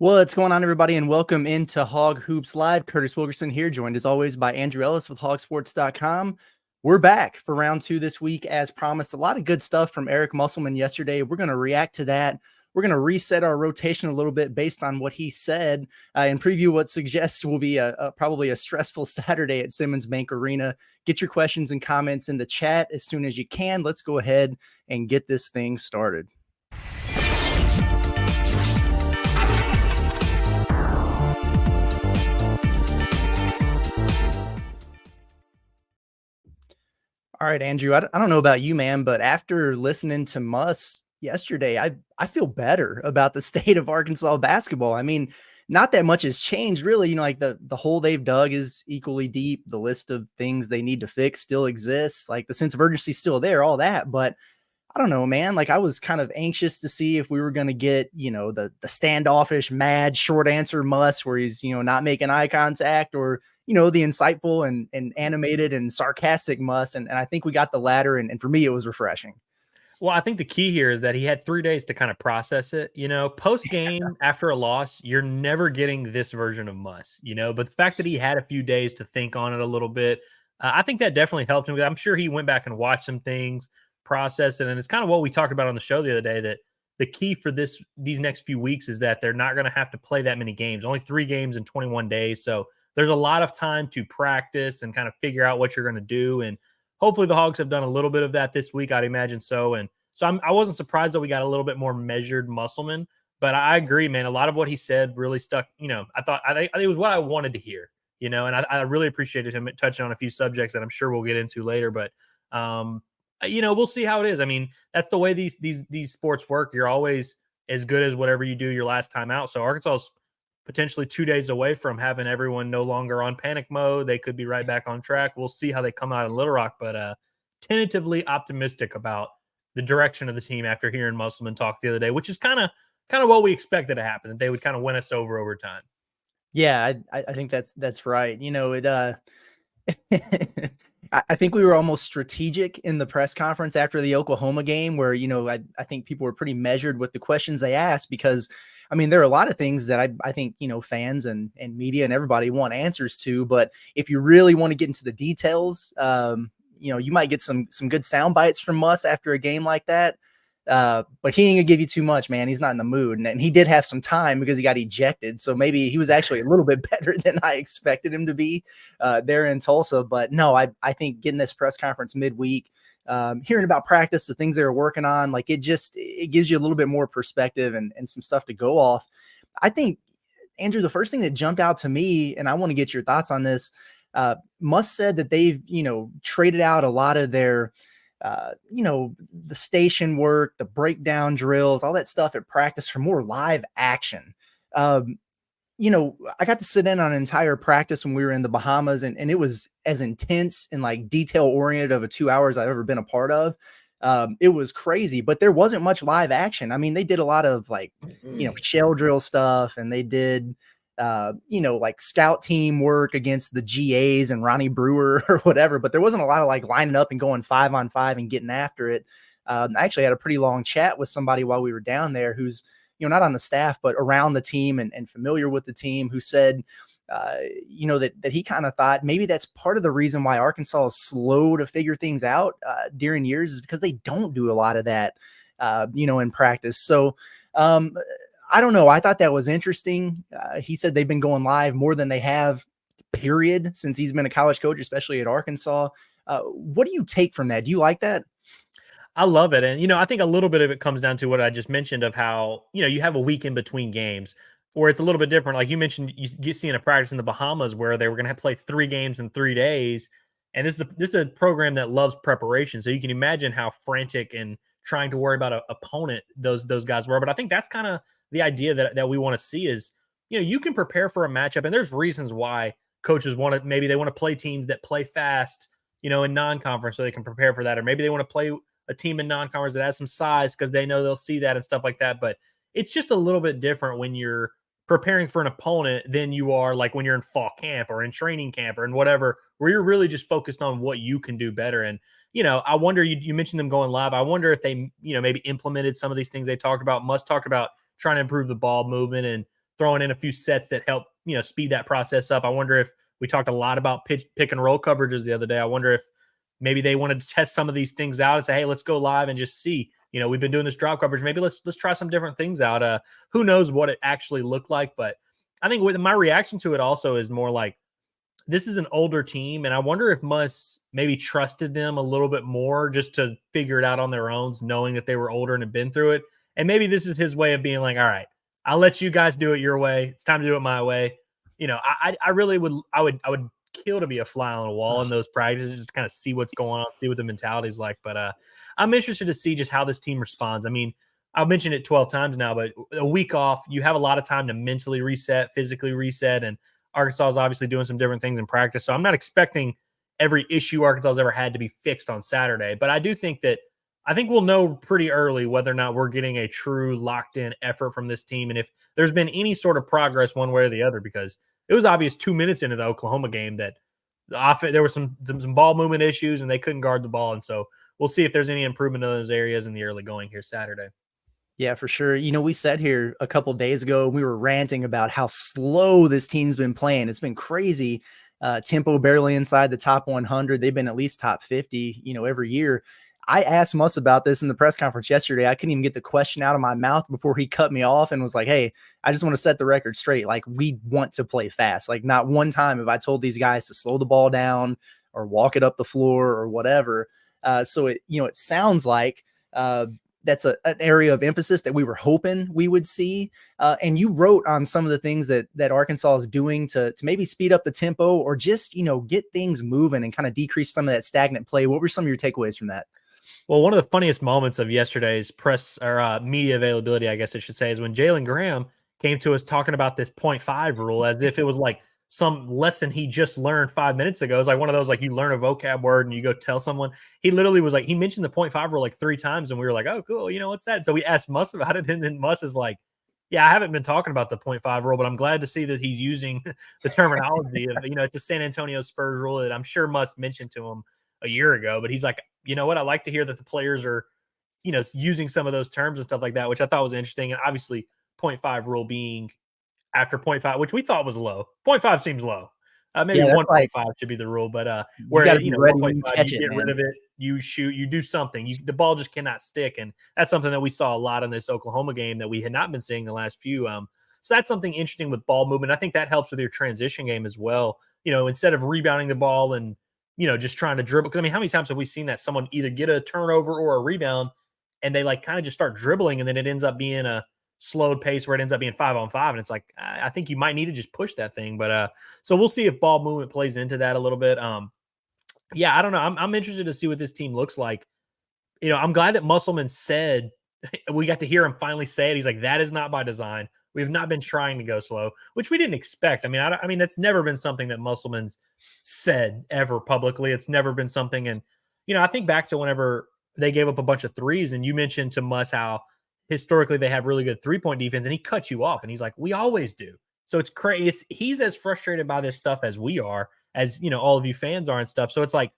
What's going on, everybody, and welcome into Hog Hoops Live. Curtis Wilkerson here, joined as always by Andrew Ellis with HawgSports.com. We're back for round two this week, as promised. A lot of good stuff from Eric Musselman yesterday. We're going to react to that. We're going to reset our rotation a little bit based on what he said and preview what suggests will be probably a stressful Saturday at Simmons Bank Arena. Get your questions and comments in the chat as soon as you can. Let's go ahead and get this thing started. All right, Andrew, I don't know about you, man, but after listening to Muss yesterday, I feel better about the state of Arkansas basketball. I mean, not that much has changed, really. Like the hole they've dug is equally deep. The list of things they need to fix still exists. Like the sense of urgency is still there, all that. But I don't know, man. Like I was kind of anxious to see if we were going to get, the standoffish, mad, short answer Muss where he's, not making eye contact, or the insightful and animated and sarcastic Muss. And I think we got the latter. And for me, it was refreshing. Well, I think the key here is that he had 3 days to kind of process it. Post game after a loss, you're never getting this version of Muss, but the fact that he had a few days to think on it a little bit, I think that definitely helped him. I'm sure he went back and watched some things, processed it. And it's kind of what we talked about on the show the other day, that the key for these next few weeks is that they're not going to have to play that many games, only 3 games in 21 days. So there's a lot of time to practice and kind of figure out what you're going to do. And hopefully the Hogs have done a little bit of that this week. I'd imagine so. And so I wasn't surprised that we got a little bit more measured Musselman, but I agree, man. A lot of what he said really stuck. I think it was what I wanted to hear, and I really appreciated him touching on a few subjects that I'm sure we'll get into later, but we'll see how it is. I mean, that's the way these sports work. You're always as good as whatever you do your last time out. So Arkansas's potentially 2 days away from having everyone no longer on panic mode. They could be right back on track. We'll see how they come out in Little Rock, but tentatively optimistic about the direction of the team after hearing Musselman talk the other day, which is kind of what we expected to happen, that they would kind of win us over time. Yeah, I think that's right. I think we were almost strategic in the press conference after the Oklahoma game where, I think people were pretty measured with the questions they asked, because I mean, there are a lot of things that I think, fans and media and everybody want answers to, but if you really want to get into the details, you might get some good sound bites from Muss after a game like that. But he ain't gonna give you too much, man. He's not in the mood. And he did have some time because he got ejected. So maybe he was actually a little bit better than I expected him to be there in Tulsa. But no, I think getting this press conference midweek, hearing about practice, the things they were working on, like it gives you a little bit more perspective and some stuff to go off. I think, Andrew, the first thing that jumped out to me, and I want to get your thoughts on this, Muss said that they've, traded out a lot of their, the station work, the breakdown drills, all that stuff at practice for more live action. I got to sit in on an entire practice when we were in the Bahamas, and it was as intense and like detail oriented of a 2 hours I've ever been a part of. It was crazy, but there wasn't much live action. I mean, they did a lot of like, shell drill stuff, and they did, like scout team work against the GAs and Ronnie Brewer or whatever, but there wasn't a lot of like lining up and going 5-on-5 and getting after it. I actually had a pretty long chat with somebody while we were down there who's, not on the staff, but around the team and familiar with the team, who said, that he kind of thought maybe that's part of the reason why Arkansas is slow to figure things out during years, is because they don't do a lot of that, in practice. So, I don't know. I thought that was interesting. He said they've been going live more than they have, period, since he's been a college coach, especially at Arkansas. What do you take from that? Do you like that? I love it. And, I think a little bit of it comes down to what I just mentioned of how, you have a week in between games where it's a little bit different. Like you mentioned, you get seeing a practice in the Bahamas where they were going to play 3 games in 3 days. And this is a program that loves preparation. So you can imagine how frantic and trying to worry about an opponent those guys were. But I think that's kind of the idea that we want to see is, you can prepare for a matchup, and there's reasons why coaches maybe they want to play teams that play fast, in non-conference so they can prepare for that. Or maybe they want to play a team in non-conference that has some size because they know they'll see that and stuff like that. But it's just a little bit different when you're preparing for an opponent than you are like when you're in fall camp or in training camp or in whatever, where you're really just focused on what you can do better. And, I wonder, you mentioned them going live. I wonder if they, maybe implemented some of these things they talked about. Muss talked about trying to improve the ball movement and throwing in a few sets that help, speed that process up. I wonder if we talked a lot about pick and roll coverages the other day. I wonder if maybe they wanted to test some of these things out and say, hey, let's go live and just see. We've been doing this drop coverage. Maybe let's try some different things out. Who knows what it actually looked like? But I think my reaction to it also is more like, this is an older team, and I wonder if Muss maybe trusted them a little bit more just to figure it out on their own, knowing that they were older and had been through it. And maybe this is his way of being like, all right, I'll let you guys do it your way. It's time to do it my way. I really would kill to be a fly on the wall in those practices, just kind of see what's going on, see what the mentality is like. But I'm interested to see just how this team responds. I mean, I've mentioned it 12 times now, but a week off, you have a lot of time to mentally reset, physically reset, and Arkansas is obviously doing some different things in practice. So I'm not expecting every issue Arkansas has ever had to be fixed on Saturday. But I do think we'll know pretty early whether or not we're getting a true locked-in effort from this team, and if there's been any sort of progress one way or the other, because it was obvious 2 minutes into the Oklahoma game that there were some ball movement issues and they couldn't guard the ball. And so we'll see if there's any improvement in those areas in the early going here Saturday. Yeah, for sure. We said here a couple days ago, we were ranting about how slow this team's been playing. It's been crazy. Tempo barely inside the top 100. They've been at least top 50, every year. I asked Muss about this in the press conference yesterday. I couldn't even get the question out of my mouth before he cut me off and was like, hey, I just want to set the record straight. Like, we want to play fast. Like, not one time have I told these guys to slow the ball down or walk it up the floor or whatever. So it sounds like that's an area of emphasis that we were hoping we would see. And you wrote on some of the things that Arkansas is doing to maybe speed up the tempo or just, get things moving and kind of decrease some of that stagnant play. What were some of your takeaways from that? Well, one of the funniest moments of yesterday's press or media availability, I guess I should say, is when Jalen Graham came to us talking about this 0.5 rule as if it was like some lesson he just learned 5 minutes ago. It's like one of those, like, you learn a vocab word and you go tell someone. He literally was like, he mentioned the 0.5 rule like 3 times, and we were like, oh, cool. What's that? So we asked Muss about it, and then Muss is like, yeah, I haven't been talking about the 0.5 rule, but I'm glad to see that he's using the terminology of, it's a San Antonio Spurs rule that I'm sure Muss mentioned to him a year ago, but he's like, you know what? I like to hear that the players are, using some of those terms and stuff like that, which I thought was interesting. And obviously 0.5 rule being after 0.5, which we thought was low. 0.5 seems low. Maybe 1.5 should be the rule, but where 1.5, you get rid of it, you shoot, you do something. The ball just cannot stick, and that's something that we saw a lot in this Oklahoma game that we had not been seeing the last few. So that's something interesting with ball movement. I think that helps with your transition game as well. Instead of rebounding the ball and just trying to dribble. Because, I mean, how many times have we seen that someone either get a turnover or a rebound and they kind of just start dribbling, and then it ends up being a slowed pace where it ends up being 5-on-5. And it's like, I think you might need to just push that thing. But so we'll see if ball movement plays into that a little bit. Yeah, I don't know. I'm interested to see what this team looks like. I'm glad that Musselman said, we got to hear him finally say it. He's like, that is not by design. We've not been trying to go slow, which we didn't expect. I mean, that's never been something that Musselman's said ever publicly. It's never been something. And, I think back to whenever they gave up a bunch of threes, and you mentioned to Muss how historically they have really good 3-point defense, and he cut you off. And he's like, we always do. So it's crazy. He's as frustrated by this stuff as we are, as, all of you fans are and stuff. So it's like,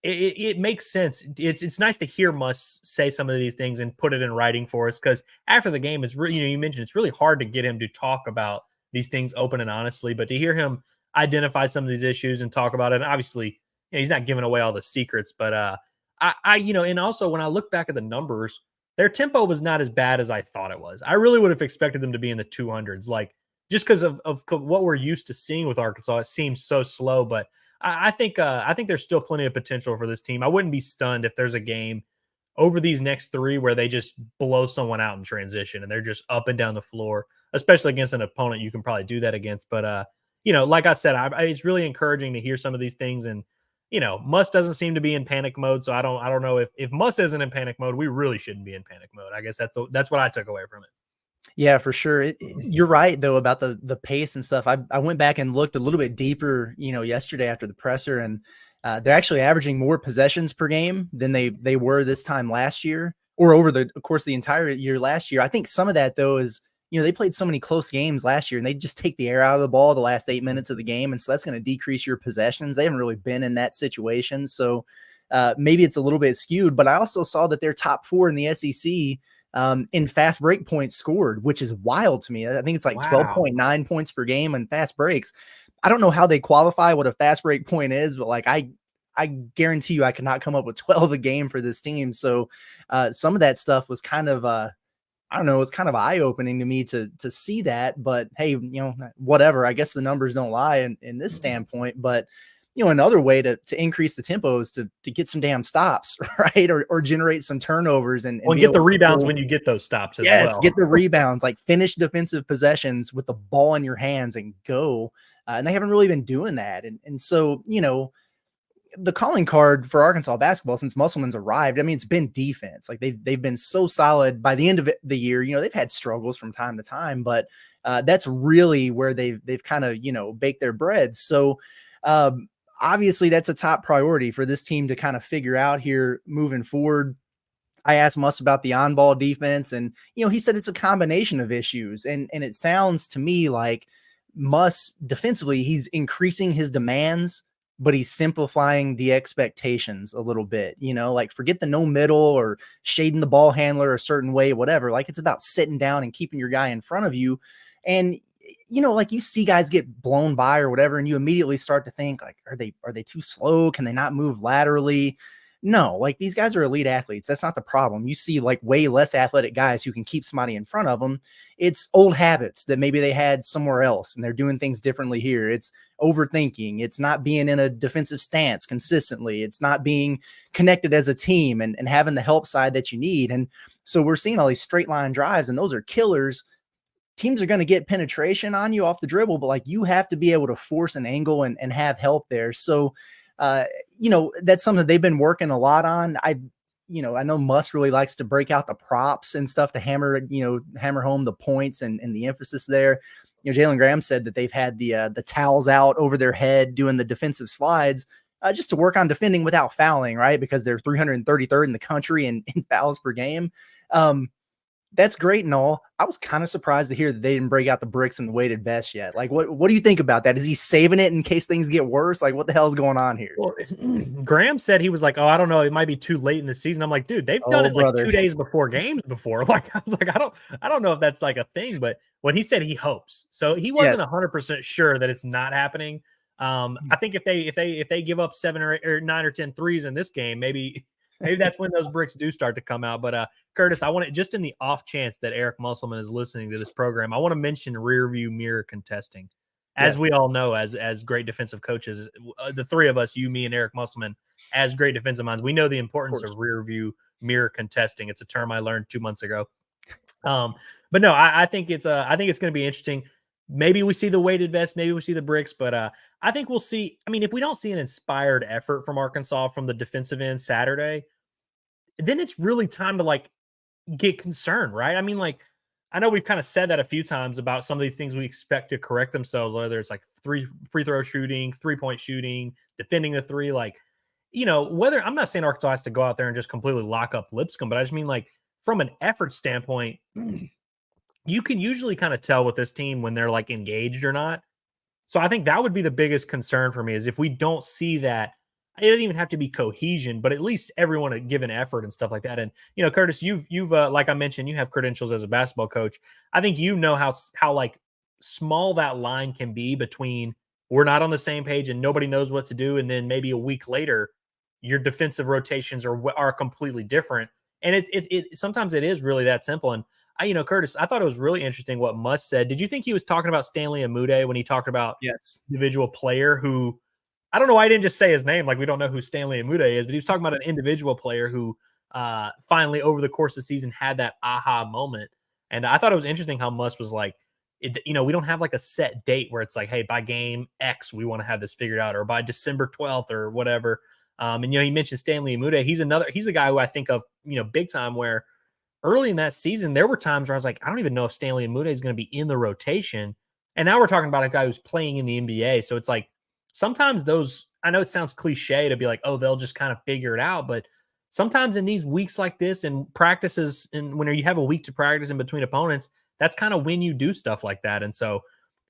it makes sense. It's nice to hear Muss say some of these things and put it in writing for us, because after the game, it's really, you mentioned it's really hard to get him to talk about these things open and honestly, but to hear him identify some of these issues and talk about it, and obviously, he's not giving away all the secrets, but and also when I look back at the numbers, their tempo was not as bad as I thought it was. I really would have expected them to be in the 200s, like, just because of what we're used to seeing with Arkansas. It seems so slow, but I think there's still plenty of potential for this team. I wouldn't be stunned if there's a game over these next 3 where they just blow someone out in transition and they're just up and down the floor, especially against an opponent you can probably do that against. But, like I said, it's really encouraging to hear some of these things. And, Muss doesn't seem to be in panic mode. So I don't know if Muss isn't in panic mode, we really shouldn't be in panic mode. I guess that's what I took away from it. Yeah, for sure. You're right, though, about the pace and stuff. I went back and looked a little bit deeper, yesterday after the presser, and they're actually averaging more possessions per game than they were this time last year, or over the course of the entire year last year. I think some of that, though, is, they played so many close games last year, and they just take the air out of the ball the last 8 minutes of the game, and so that's going to decrease your possessions. They haven't really been in that situation, so maybe it's a little bit skewed. But I also saw that they're top 4 in the SEC in fast break points scored, which is wild to me. I think it's like Wow. 12.9 points per game in fast breaks. I don't know how they qualify what a fast break point is, but like I guarantee you I could not come up with 12 a game for this team. So some of that stuff was kind of I don't know, it's kind of eye-opening to me to see that. But hey, whatever. I guess the numbers don't lie in this standpoint. But another way to increase the tempo is to get some damn stops, right? Or generate some turnovers and Well, and be get able the to rebounds pull. when you get those stops as Yes, well. get the rebounds, like finish defensive possessions with the ball in your hands and go. And they haven't really been doing that. And so, the calling card for Arkansas basketball since Musselman's arrived, I mean, it's been defense. Like they've been so solid by the end of the year. They've had struggles from time to time, but that's really where they've kind of baked their bread. So obviously, that's a top priority for this team to kind of figure out here moving forward. I asked Muss about the on-ball defense, and he said it's a combination of issues, and it sounds to me like Muss defensively, he's increasing his demands, but he's simplifying the expectations a little bit. Like forget the no middle or shading the ball handler a certain way, whatever. Like it's about sitting down and keeping your guy in front of you, and like you see guys get blown by or whatever, and you immediately start to think like, are they too slow? Can they not move laterally? No, like these guys are elite athletes. That's not the problem. You see like way less athletic guys who can keep somebody in front of them. It's old habits that maybe they had somewhere else and they're doing things differently here. It's overthinking. It's not being in a defensive stance consistently. It's not being connected as a team and having the help side that you need. And so we're seeing all these straight line drives, and those are killers. Teams are going to get penetration on you off the dribble, but like you have to be able to force an angle and have help there. So that's something they've been working a lot on. I know Muss really likes to break out the props and stuff to hammer home the points and the emphasis there. Jalen Graham said that they've had the towels out over their head doing the defensive slides just to work on defending without fouling, right? Because they're 333rd in the country in fouls per game. That's great and all. I was kind of surprised to hear that they didn't break out the bricks and the weighted vest yet. Like, what do you think about that? Is he saving it in case things get worse? Like, what the hell is going on here? Well, Graham said he was like, "Oh, I don't know. It might be too late in the season." I'm like, "Dude, they've done Oh, it like brother. 2 days before games before." Like, I was like, I don't know if that's like a thing." But when he said he hopes, so he wasn't Yes. 100% sure that it's not happening. I think if they give up 7 or 8 or 9 or 10 threes in this game, maybe that's when those bricks do start to come out. But Curtis, I want to, just in the off chance that Eric Musselman is listening to this program, I want to mention rear view mirror contesting. As Yes. we all know, as great defensive coaches, the three of us, you, me, and Eric Musselman, as great defensive minds, we know the importance of rear view mirror contesting. It's a term I learned 2 months ago. But no, I think it's going to be interesting. Maybe we see the weighted vest, maybe we see the bricks, but I think we'll see. I mean, if we don't see an inspired effort from Arkansas from the defensive end Saturday, then it's really time to like get concerned, right? I mean, like, I know we've kind of said that a few times about some of these things we expect to correct themselves, whether it's like free throw shooting, 3-point shooting, defending the three. Like, whether I'm not saying Arkansas has to go out there and just completely lock up Lipscomb, but I just mean like from an effort standpoint, you can usually kind of tell with this team when they're like engaged or not. So I think that would be the biggest concern for me is if we don't see that. It doesn't even have to be cohesion, but at least everyone a given effort and stuff like that. And Curtis, you've like I mentioned, you have credentials as a basketball coach. I think how like small that line can be between we're not on the same page and nobody knows what to do, and then maybe a week later, your defensive rotations are completely different. And it sometimes it is really that simple. And Curtis, I thought it was really interesting what Muss said. Did you think he was talking about Stanley Amude when he talked about Yes. individual player who? I don't know why I didn't just say his name. Like, we don't know who Stanley Amude is, but he was talking about an individual player who finally, over the course of the season, had that aha moment. And I thought it was interesting how Muss was like, we don't have like a set date where it's like, hey, by game X, we want to have this figured out, or by December 12th or whatever. And, he mentioned Stanley Amude. He's a guy who I think of, big time, where early in that season, there were times where I was like, I don't even know if Stanley Amude is going to be in the rotation. And now we're talking about a guy who's playing in the NBA. So it's like, sometimes I know it sounds cliche to be like, oh, they'll just kind of figure it out. But sometimes in these weeks like this and practices, and when you have a week to practice in between opponents, that's kind of when you do stuff like that. And so,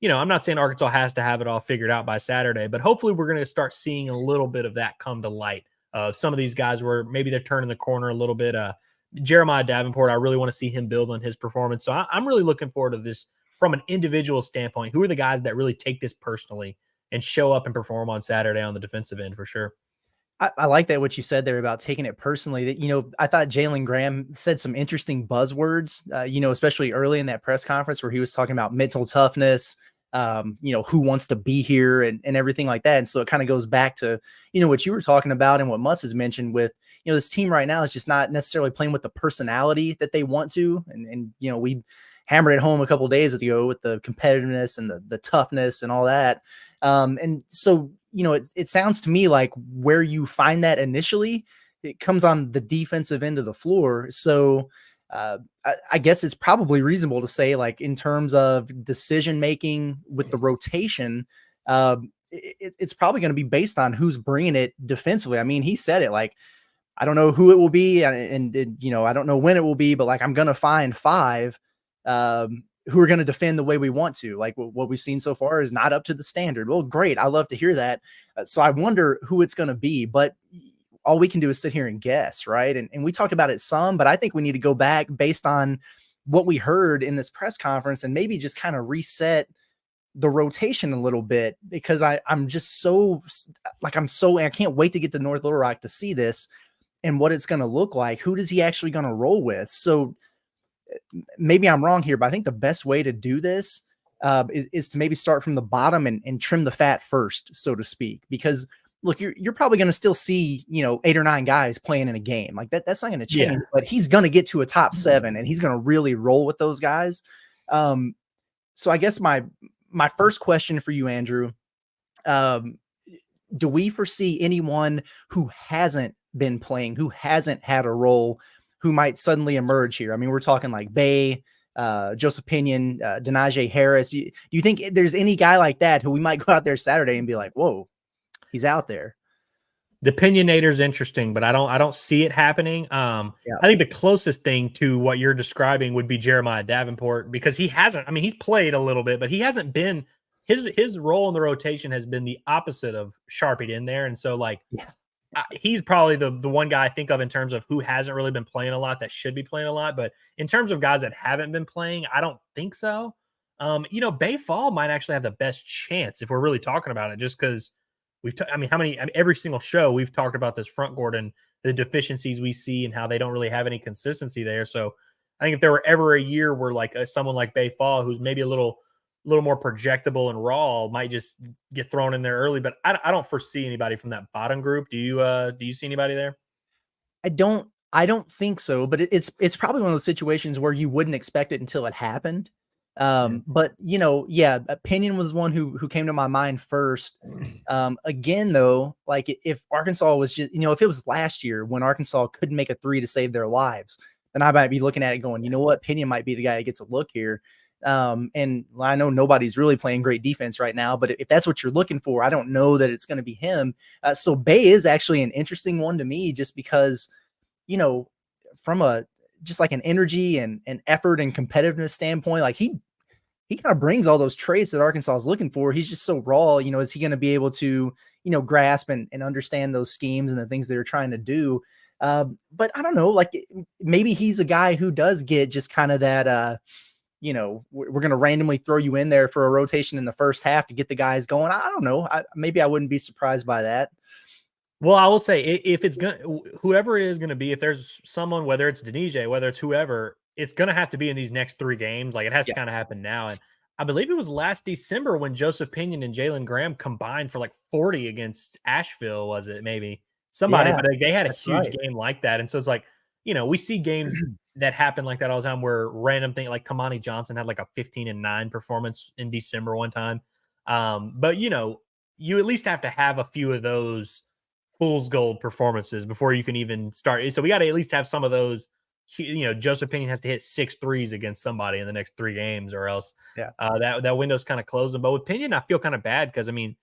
I'm not saying Arkansas has to have it all figured out by Saturday, but hopefully we're going to start seeing a little bit of that come to light. Some of these guys where maybe they're turning the corner a little bit. Jeremiah Davenport, I really want to see him build on his performance. So I'm really looking forward to this from an individual standpoint. Who are the guys that really take this personally and show up and perform on Saturday on the defensive end for sure? I like that what you said there about taking it personally. That, you know, I thought Jalen Graham said some interesting buzzwords, you know, especially early in that press conference where he was talking about mental toughness, you know, who wants to be here and everything like that. And so it kind of goes back to, you know, what you were talking about and what Muss has mentioned with, you know, this team right now is just not necessarily playing with the personality that they want to. And you know, we hammered it home a couple of days ago with the competitiveness and the toughness and all that. And so, you know, it sounds to me like where you find that initially, it comes on the defensive end of the floor. So I guess it's probably reasonable to say, like, in terms of decision making with the rotation, it's probably going to be based on who's bringing it defensively. I mean, he said it like, I don't know who it will be, and you know, I don't know when it will be, but like, I'm going to find five who are going to defend the way we want to. Like, what we've seen so far is not up to the standard. Well, great. I love to hear that. So I wonder who it's going to be, but all we can do is sit here and guess. Right. And we talked about it some, but I think we need to go back based on what we heard in this press conference and maybe just kind of reset the rotation a little bit, because I'm just so like, I can't wait to get to North Little Rock to see this and what it's going to look like. Who does he actually going to roll with? So maybe I'm wrong here, but I think the best way to do this is to maybe start from the bottom and trim the fat first, so to speak. Because look, you're probably going to still see, you know, 8 or 9 guys playing in a game like that. That's not going to change, but he's going to get to a top 7 and he's going to really roll with those guys. So I guess my first question for you, Andrew, do we foresee anyone who hasn't been playing, who hasn't had a role, who might suddenly emerge here? I mean, we're talking like Bay, Joseph Pinion, Denaje Harris. Do you think there's any guy like that who we might go out there Saturday and be like, whoa, he's out there? The Pinionator's interesting, but I don't see it happening. I think the closest thing to what you're describing would be Jeremiah Davenport, because he hasn't, I mean, he's played a little bit, but he hasn't been, his role in the rotation has been the opposite of sharpied in there. And so like, he's probably the one guy I think of in terms of who hasn't really been playing a lot that should be playing a lot. But in terms of guys that haven't been playing, I don't think so. You know, Bay Fall might actually have the best chance if we're really talking about it, just because every single show we've talked about this front court and the deficiencies we see and how they don't really have any consistency there. So I think if there were ever a year where like someone like Bay Fall, who's maybe a little more projectable and raw, might just get thrown in there early. But I don't foresee anybody from that bottom group. Do you see anybody there? I don't think so, but it's probably one of those situations where you wouldn't expect it until it happened. But you know, Pinion was one who came to my mind first. Again, though, like if Arkansas was just, you know, if it was last year when Arkansas couldn't make a 3 to save their lives, then I might be looking at it going, you know what, Pinion might be the guy that gets a look here. And I know nobody's really playing great defense right now, but if that's what you're looking for, I don't know that it's going to be him. So Bay is actually an interesting one to me, just because, you know, from just like an energy and effort and competitiveness standpoint, like he kind of brings all those traits that Arkansas is looking for. He's just so raw. You know, is he going to be able to, you know, grasp and understand those schemes and the things they're trying to do? But I don't know, like maybe he's a guy who does get just kind of that, you know, we're going to randomly throw you in there for a rotation in the first half to get the guys going. I don't know. Maybe I wouldn't be surprised by that. Well, I will say if it's whoever it is going to be, if there's someone, whether it's Denije, whether it's whoever, it's going to have to be in these next 3 games. Like it has to kind of happen now. And I believe it was last December when Joseph Pinion and Jalen Graham combined for like 40 against Asheville. Was it maybe somebody, but they had a huge game like that. And so it's like, you know, we see games that happen like that all the time where random thing like Kamani Johnson had like a 15-9 performance in December one time. But you know, you at least have to have a few of those fool's gold performances before you can even start. So we got to at least have some of those. You know, Joseph Pinion has to hit 6 threes against somebody in the next 3 games, or else that window's kind of closing. But with Pinion, I feel kind of bad because I mean,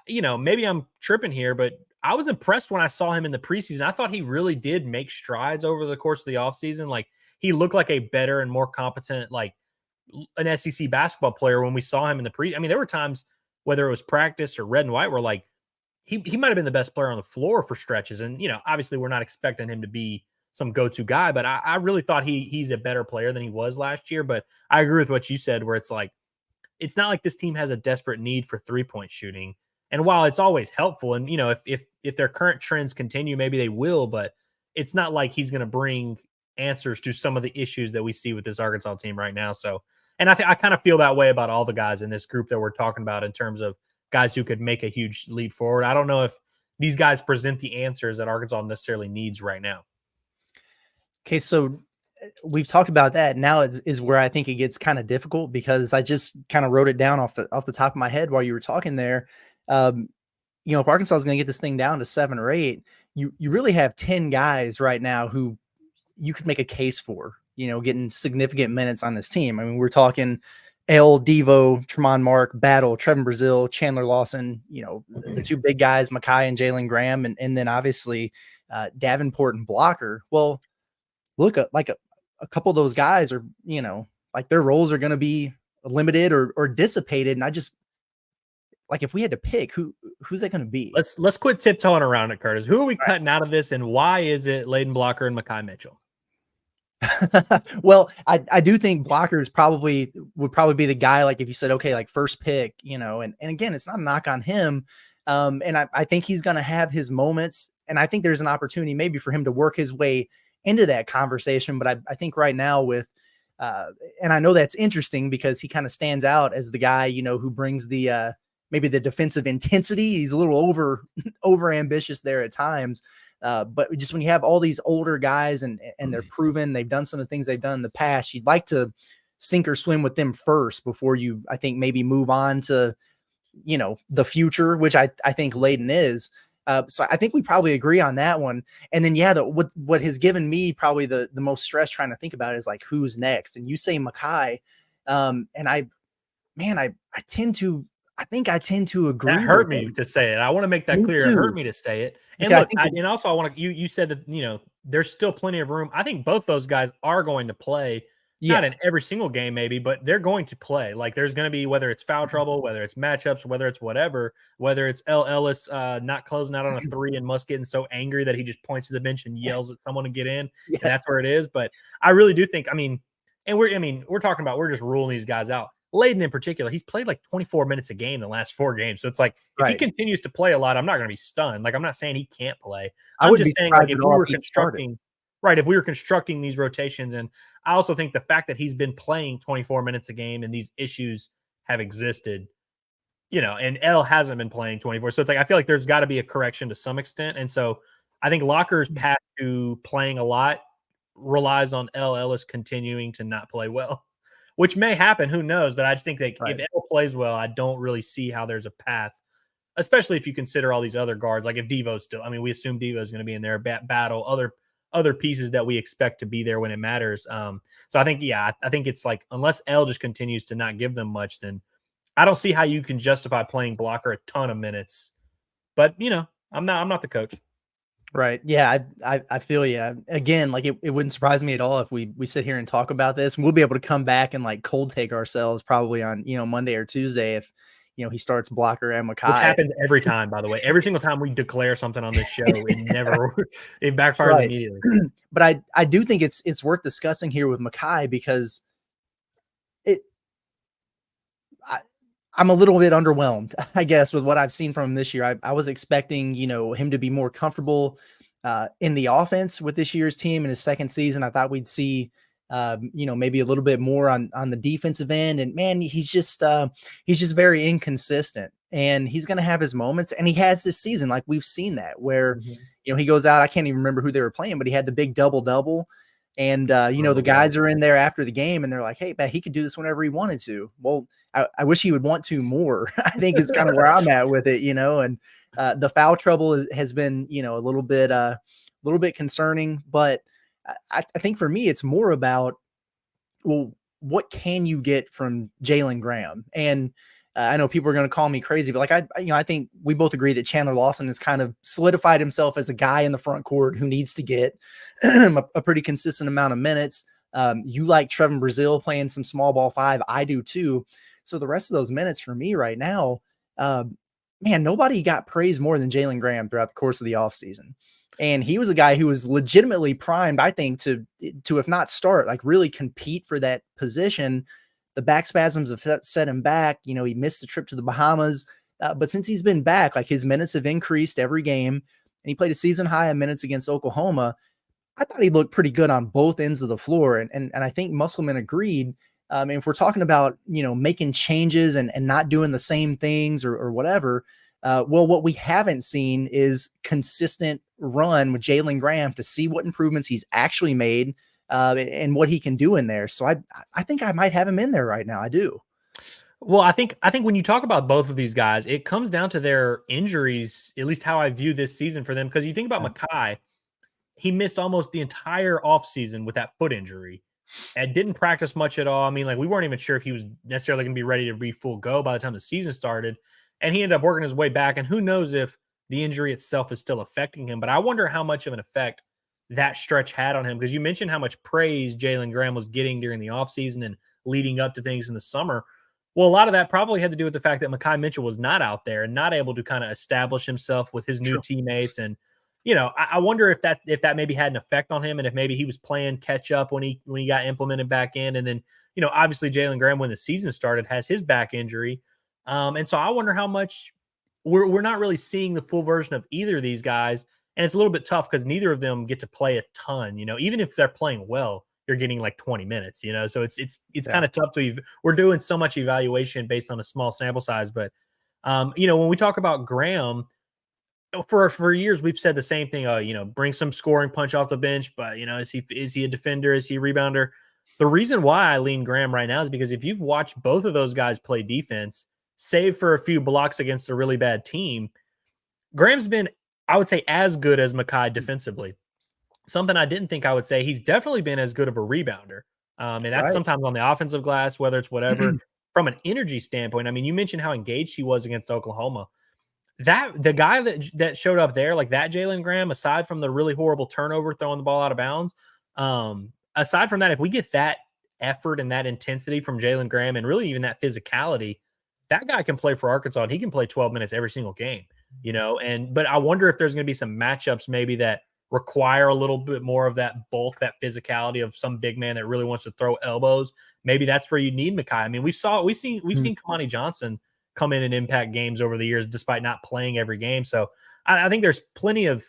you know, maybe I'm tripping here, but I was impressed when I saw him in the preseason. I thought he really did make strides over the course of the offseason. Like he looked like a better and more competent, like an SEC basketball player when we saw him in the I mean, there were times, whether it was practice or red and white, where like he might have been the best player on the floor for stretches. And, you know, obviously we're not expecting him to be some go-to guy, but I really thought he's a better player than he was last year. But I agree with what you said, where it's like, it's not like this team has a desperate need for 3-point shooting. And while it's always helpful, and if their current trends continue, maybe they will, but it's not like he's going to bring answers to some of the issues that we see with this Arkansas team right now. So, and I kind of feel that way about all the guys in this group that we're talking about in terms of guys who could make a huge leap forward. I don't know if these guys present the answers that Arkansas necessarily needs right now. Okay, so we've talked about that. Now is where I think it gets kind of difficult, because I just kind of wrote it down off the top of my head while you were talking there. If Arkansas is going to get this thing down to 7 or 8, you really have 10 guys right now who you could make a case for, getting significant minutes on this team. I mean, we're talking Devo, Tremont Mark, Battle, Trevin Brazile, Chandler Lawson, the two big guys, Makai and Jalen Graham, and then obviously Davenport and Blocker. Well, look, like a couple of those guys are, like their roles are going to be limited or dissipated. And I just, like, if we had to pick, who's that going to be? Let's quit tiptoeing around it, Curtis. Who are we cutting out of this, and why is it Layden Blocker and Makai Mitchell? Well, I do think Blocker would probably be the guy. Like if you said, okay, like first pick, and again, it's not a knock on him. And I think he's going to have his moments, and I think there's an opportunity maybe for him to work his way into that conversation. But I think right now with, and I know that's interesting because he kind of stands out as the guy, who brings the, maybe the defensive intensity. He's a little over ambitious there at times. But just when you have all these older guys and they're proven, they've done some of the things they've done in the past, you'd like to sink or swim with them first before you, I think, maybe move on to, the future, which I think Layden is. So I think we probably agree on that one. And then, what has given me probably the most stress trying to think about is like, who's next? And you say Makai. And I tend to agree. That hurt me to say it. I want to make that clear. It hurt me to say it. And look, and also I want to, you said that, there's still plenty of room. I think both those guys are going to play, not in every single game maybe, but they're going to play. Like there's going to be, whether it's foul trouble, whether it's matchups, whether it's whatever, whether it's Ellis not closing out on a 3 and Musk getting so angry that he just points to the bench and yells at someone to get in. Yes. And that's where it is. But I really do think, we're talking about, we're just ruling these guys out. Layden in particular, he's played like 24 minutes a game the last 4 games. So it's like, if he continues to play a lot, I'm not going to be stunned. Like, I'm not saying he can't play. I'm just saying, like, if we were constructing these rotations, and I also think the fact that he's been playing 24 minutes a game and these issues have existed, and L hasn't been playing 24. So it's like, I feel like there's got to be a correction to some extent. And so I think Locker's path to playing a lot relies on Ellis continuing to not play well, which may happen. Who knows? But I just think that if L plays well, I don't really see how there's a path, especially if you consider all these other guards. Like if Devo's still, we assume Devo's going to be in there, Battle, other pieces that we expect to be there when it matters. So I think, I think it's like, unless L just continues to not give them much, then I don't see how you can justify playing Blocker a ton of minutes. But, I'm not the coach. Right. Yeah, I feel you. Again, like it wouldn't surprise me at all if we sit here and talk about this, and we'll be able to come back and like cold take ourselves probably on, Monday or Tuesday if, he starts Blocker and Makai. Which happens every time, by the way. Every single time we declare something on this show, it backfires immediately. But I do think it's worth discussing here with Makai, because I'm a little bit underwhelmed, I guess, with what I've seen from him this year. I was expecting, him to be more comfortable in the offense with this year's team in his second season. I thought we'd see, maybe a little bit more on the defensive end. And man, he's just very inconsistent, and he's going to have his moments. And he has this season. Like we've seen that where, he goes out, I can't even remember who they were playing, but he had the big double. And, the guys are in there after the game and they're like, hey, man, he could do this whenever he wanted to. Well, I wish he would want to more. I think it's kind of where I'm at with it, and the foul trouble has been, a little bit concerning, but I think for me, it's more about, well, what can you get from Jalen Graham? And I know people are going to call me crazy, but like, I think we both agree that Chandler Lawson has kind of solidified himself as a guy in the front court who needs to get a pretty consistent amount of minutes. You like Trevin Brazile playing some small ball 5. I do too. So the rest of those minutes for me right now, man, nobody got praised more than Jalen Graham throughout the course of the offseason. And he was a guy who was legitimately primed, I think, to if not start, like really compete for that position. The back spasms have set him back. You know, he missed the trip to the Bahamas. But since he's been back, like his minutes have increased every game, and he played a season high in minutes against Oklahoma. I thought he looked pretty good on both ends of the floor. And I think Musselman agreed. And if we're talking about, you know, making changes and not doing the same things or whatever, well, what we haven't seen is consistent run with Jalen Graham to see what improvements he's actually made and what he can do in there. So I think I might have him in there right now. I do. Well, I think when you talk about both of these guys, it comes down to their injuries, at least how I view this season for them. Because you think about Makai, he missed almost the entire offseason with that foot injury and didn't practice much at all. I mean, like, we weren't even sure if he was necessarily going to be ready to be full go by the time the season started. And he ended up working his way back. And who knows if the injury itself is still affecting him. But I wonder how much of an effect that stretch had on him. Because you mentioned how much praise Jalen Graham was getting during the offseason and leading up to things in the summer. Well, a lot of that probably had to do with the fact that Makai Mitchell was not out there and not able to kind of establish himself with his new teammates. And, you know, I wonder if that maybe had an effect on him and if maybe he was playing catch up when he got implemented back in. And then, you know, obviously Jalen Graham, when the season started, has his back injury. And so I wonder how much we're not really seeing the full version of either of these guys. And it's a little bit tough because neither of them get to play a ton, you know, even if they're playing well. You're getting like 20 minutes, you know, so it's kind of tough we're doing so much evaluation based on a small sample size. But, you know, when we talk about Graham for years, we've said the same thing. You know, bring some scoring punch off the bench, but you know, is he a defender? Is he a rebounder? The reason why I lean Graham right now is because if you've watched both of those guys play defense, save for a few blocks against a really bad team, Graham's been, I would say, as good as Makai defensively. Something I didn't think I would say. He's definitely been as good of a rebounder. And that's sometimes on the offensive glass, whether it's whatever. From an energy standpoint, I mean, you mentioned how engaged he was against Oklahoma. The guy that showed up there, like that Jalen Graham, aside from the really horrible turnover, throwing the ball out of bounds, aside from that, if we get that effort and that intensity from Jalen Graham and really even that physicality, that guy can play for Arkansas and he can play 12 minutes every single game, you know? But I wonder if there's going to be some matchups maybe that require a little bit more of that bulk, that physicality of some big man that really wants to throw elbows. Maybe that's where you need Makai. I mean, we've seen Kamani Johnson come in and impact games over the years, despite not playing every game. So I think there's plenty of,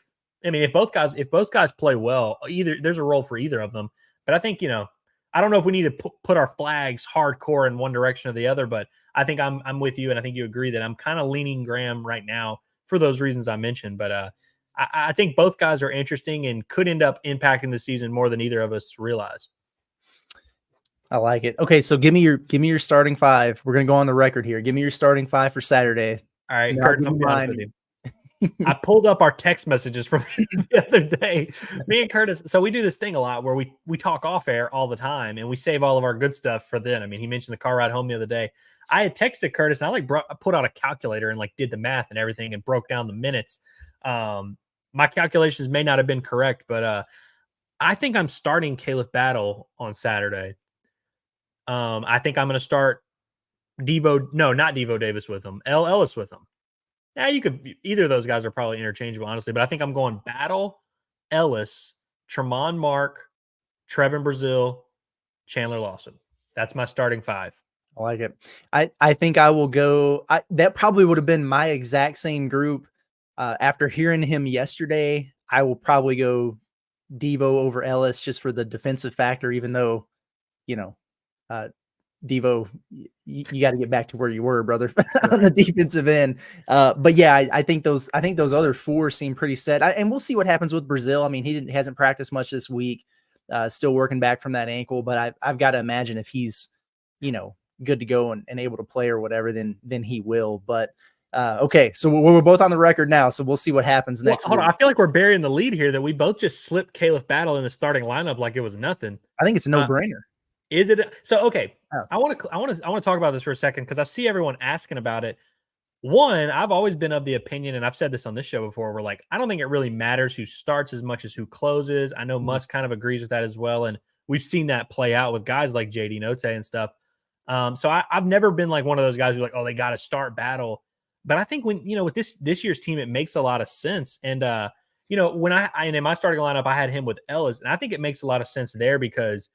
I mean, if both guys play well, there's a role for either of them. But I think, you know, I don't know if we need to put our flags hardcore in one direction or the other, but I think I'm with you. And I think you agree that I'm kind of leaning Graham right now for those reasons I mentioned. But, I think both guys are interesting and could end up impacting the season more than either of us realize. I like it. Okay, so give me your starting five. We're gonna go on the record here. Give me your starting five for Saturday. All right, Curtis, I'll be honest with you. I pulled up our text messages from the other day. Me and Curtis, so we do this thing a lot where we talk off air all the time and we save all of our good stuff for then. I mean, he mentioned the car ride home the other day. I had texted Curtis and I put out a calculator and did the math and everything and broke down the minutes. My calculations may not have been correct, but I think I'm starting Caleb Battle on Saturday. I think I'm going to start not Devo Davis with him, Ellis with him. Yeah, either of those guys are probably interchangeable, honestly, but I think I'm going Battle, Ellis, Tremont Mark, Trevin Brazile, Chandler Lawson. That's my starting five. I like it. I think I will go. That probably would have been my exact same group. After hearing him yesterday, I will probably go Devo over Ellis just for the defensive factor, even though, you know, Devo, you got to get back to where you were, brother, on the defensive end. But yeah, I think those other four seem pretty set. And we'll see what happens with Brazile. I mean, he hasn't practiced much this week, still working back from that ankle, but I've got to imagine if he's, you know, good to go and able to play or whatever, then he will. But okay, so we're both on the record now, so we'll see what happens next week. Hold on, I feel like we're burying the lead here that we both just slipped Caleb Battle in the starting lineup like it was nothing. I think it's a no-brainer. Is it? So okay, I want to talk about this for a second because I see everyone asking about it. One, I've always been of the opinion, and I've said this on this show before, where I don't think it really matters who starts as much as who closes. I know Musk kind of agrees with that as well, and we've seen that play out with guys like JD Note and stuff. So I've never been like one of those guys who's like, oh, they got to start Battle. But I think with this year's team, it makes a lot of sense. And when and in my starting lineup, I had him with Ellis, and I think it makes a lot of sense there because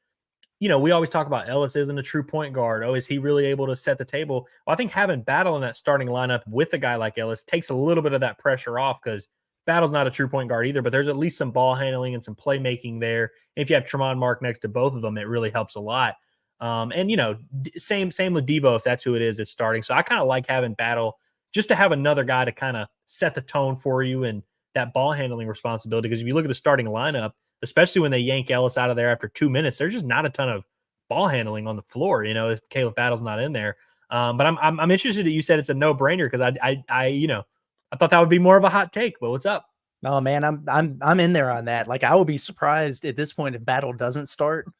we always talk about Ellis isn't a true point guard. Oh, is he really able to set the table? Well, I think having Battle in that starting lineup with a guy like Ellis takes a little bit of that pressure off because Battle's not a true point guard either, but there's at least some ball handling and some playmaking there. If you have Tremont Mark next to both of them, it really helps a lot. And same with Devo if that's who it is that's starting. So I kind of like having Battle just to have another guy to kind of set the tone for you and that ball handling responsibility. Because if you look at the starting lineup, especially when they yank Ellis out of there after 2 minutes, there's just not a ton of ball handling on the floor. If Caleb Battle's not in there. But I'm interested that you said it's a no brainer because I thought that would be more of a hot take. But what's up? Oh man, I'm in there on that. Like I will be surprised at this point if Battle doesn't start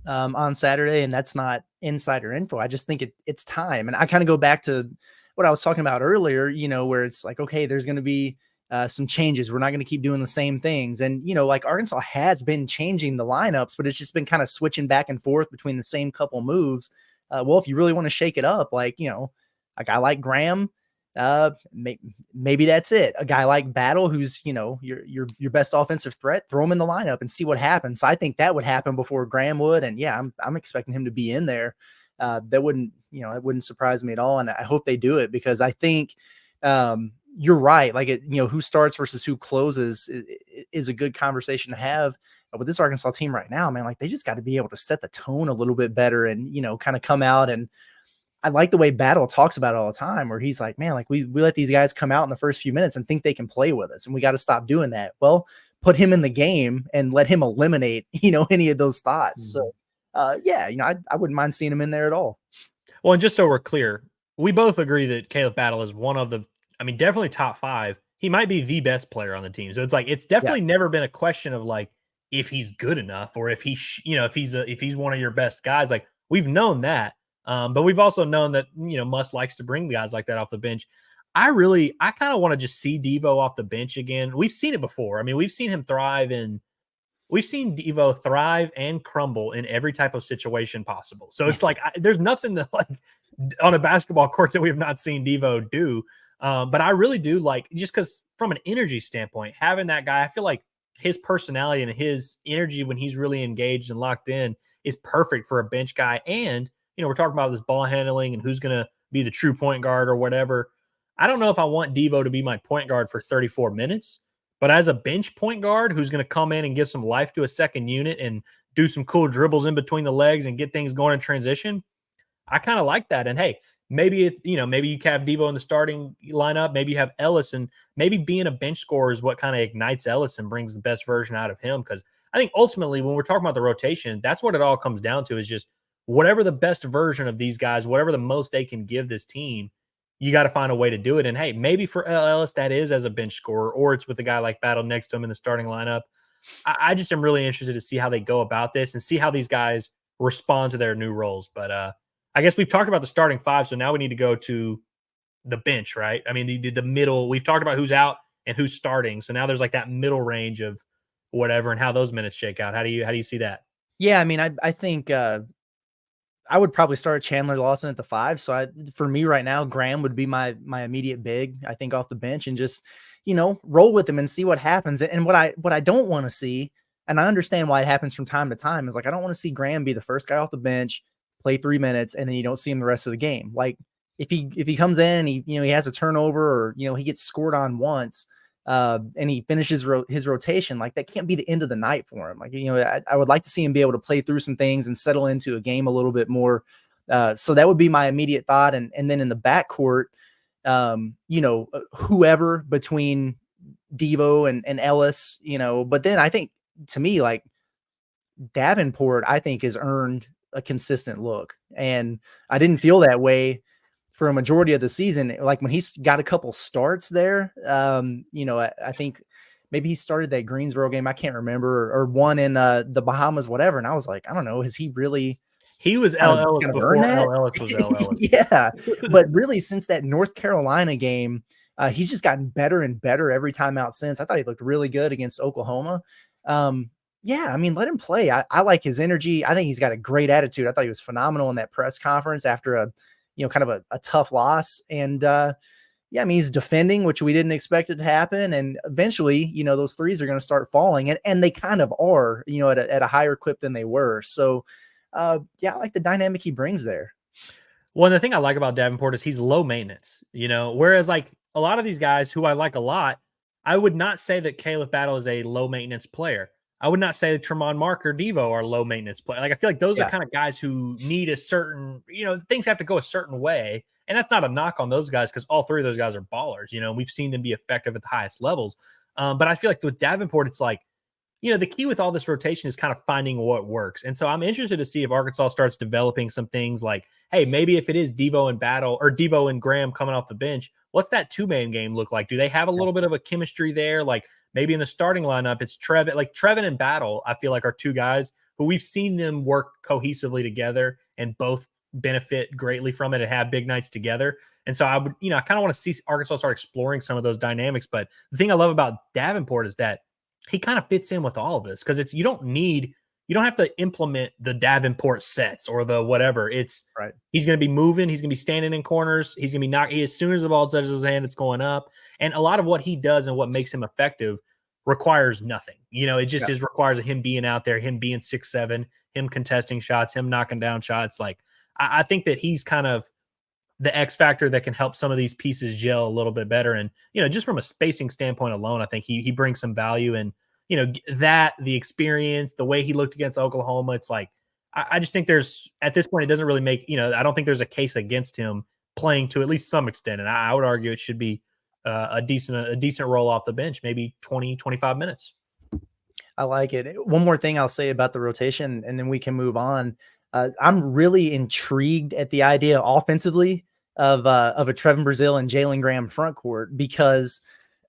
on Saturday, and that's not insider info. I just think it's time, and I kind of go back to what I was talking about earlier. Where it's like, okay, there's going to be some changes. We're not going to keep doing the same things, and like Arkansas has been changing the lineups, but it's just been kind of switching back and forth between the same couple moves. Well, if you really want to shake it up, like a guy like Graham. Maybe that's it. A guy like Battle, who's your best offensive threat, throw him in the lineup and see what happens. So I think that would happen before Graham would, and yeah, I'm expecting him to be in there. That wouldn't it wouldn't surprise me at all, and I hope they do it because I think you're right. Like who starts versus who closes is a good conversation to have. But with this Arkansas team right now, man, like they just got to be able to set the tone a little bit better and kind of come out and. I like the way Battle talks about it all the time where he's like, man, like we let these guys come out in the first few minutes and think they can play with us. And we got to stop doing that. Well, put him in the game and let him eliminate, any of those thoughts. So, yeah, I wouldn't mind seeing him in there at all. Well, and just so we're clear, we both agree that Caleb Battle is one of definitely top 5. He might be the best player on the team. So it's definitely never been a question of like, if he's good enough or if if he's one of your best guys, like we've known that. But we've also known that, Muss likes to bring guys like that off the bench. I kind of want to just see Devo off the bench again. We've seen it before. I mean, we've seen Devo thrive and crumble in every type of situation possible. So it's like, there's nothing that like on a basketball court that we have not seen Devo do. But I really do like, just because from an energy standpoint, having that guy, I feel like his personality and his energy when he's really engaged and locked in is perfect for a bench guy. And we're talking about this ball handling and who's going to be the true point guard or whatever. I don't know if I want Devo to be my point guard for 34 minutes, but as a bench point guard who's going to come in and give some life to a second unit and do some cool dribbles in between the legs and get things going in transition, I kind of like that. And hey, maybe maybe you have Devo in the starting lineup, maybe you have Ellis, and maybe being a bench scorer is what kind of ignites Ellis and brings the best version out of him. Because I think ultimately when we're talking about the rotation, that's what it all comes down to is just whatever the best version of these guys, whatever the most they can give this team, you got to find a way to do it. And hey, maybe for Ellis, that is as a bench scorer, or it's with a guy like Battle next to him in the starting lineup. I just am really interested to see how they go about this and see how these guys respond to their new roles. But I guess we've talked about the starting 5, so now we need to go to the bench, right? I mean, the middle. We've talked about who's out and who's starting, so now there's like that middle range of whatever and how those minutes shake out. How do you see that? Yeah, I mean, I think. I would probably start Chandler Lawson at the 5. So for me right now, Graham would be my immediate big, I think, off the bench and just, roll with him and see what happens. And what I don't want to see, and I understand why it happens from time to time, is like, I don't want to see Graham be the first guy off the bench, play 3 minutes, and then you don't see him the rest of the game. Like if he comes in and he has a turnover or, he gets scored on once, and he finishes his rotation, like that can't be the end of the night for him. Like, I would like to see him be able to play through some things and settle into a game a little bit more. So that would be my immediate thought. And then in the backcourt, whoever between Devo and Ellis, but then I think to me, like Davenport, I think has earned a consistent look. And I didn't feel that way for a majority of the season. Like when he's got a couple starts there, I think maybe he started that Greensboro game. I can't remember, or one in the Bahamas, whatever. And I was like, I don't know, is he really? He was L. Ellis before L. Ellis was L. Ellis. Yeah, but really since that North Carolina game, he's just gotten better and better every time out since. I thought he looked really good against Oklahoma. Yeah, I mean, let him play. I like his energy. I think he's got a great attitude. I thought he was phenomenal in that press conference after a kind of a tough loss. And Yeah, I mean, he's defending, which we didn't expect it to happen. And eventually, those threes are going to start falling. And they kind of are, at a higher clip than they were. So, yeah, I like the dynamic he brings there. Well, and the thing I like about Davenport is he's low maintenance, whereas like a lot of these guys who I like a lot, I would not say that Caleb Battle is a low maintenance player. I would not say that Tremont Mark or Devo are low maintenance player. Like I feel like those are kind of guys who need a certain, things have to go a certain way. And that's not a knock on those guys because all three of those guys are ballers. We've seen them be effective at the highest levels. But I feel like with Davenport, it's like, the key with all this rotation is kind of finding what works. And so I'm interested to see if Arkansas starts developing some things like, hey, maybe if it is Devo and Battle or Devo and Graham coming off the bench, what's that two-man game look like? Do they have a little bit of a chemistry there? Like maybe in the starting lineup, it's Trevin and Battle, I feel like are two guys who we've seen them work cohesively together and both benefit greatly from it and have big nights together. And so I would, I kind of want to see Arkansas start exploring some of those dynamics. But the thing I love about Davenport is that he kind of fits in with all of this because you don't have to implement the Davenport sets or the whatever. It's right. He's going to be moving. He's going to be standing in corners. He's going to be knocking. As soon as the ball touches his hand, it's going up. And a lot of what he does and what makes him effective requires nothing. It just requires him being out there, him being 6'7", him contesting shots, him knocking down shots. Like I think that he's kind of the X factor that can help some of these pieces gel a little bit better. And, just from a spacing standpoint alone, I think he brings some value and, that the experience, the way he looked against Oklahoma, it's like, I just think at this point, it doesn't really make, I don't think there's a case against him playing to at least some extent. And I would argue it should be a decent roll off the bench, maybe 20, 25 minutes. I like it. One more thing I'll say about the rotation, and then we can move on. I'm really intrigued at the idea offensively of a Trevin Brazile and Jalen Graham front court, because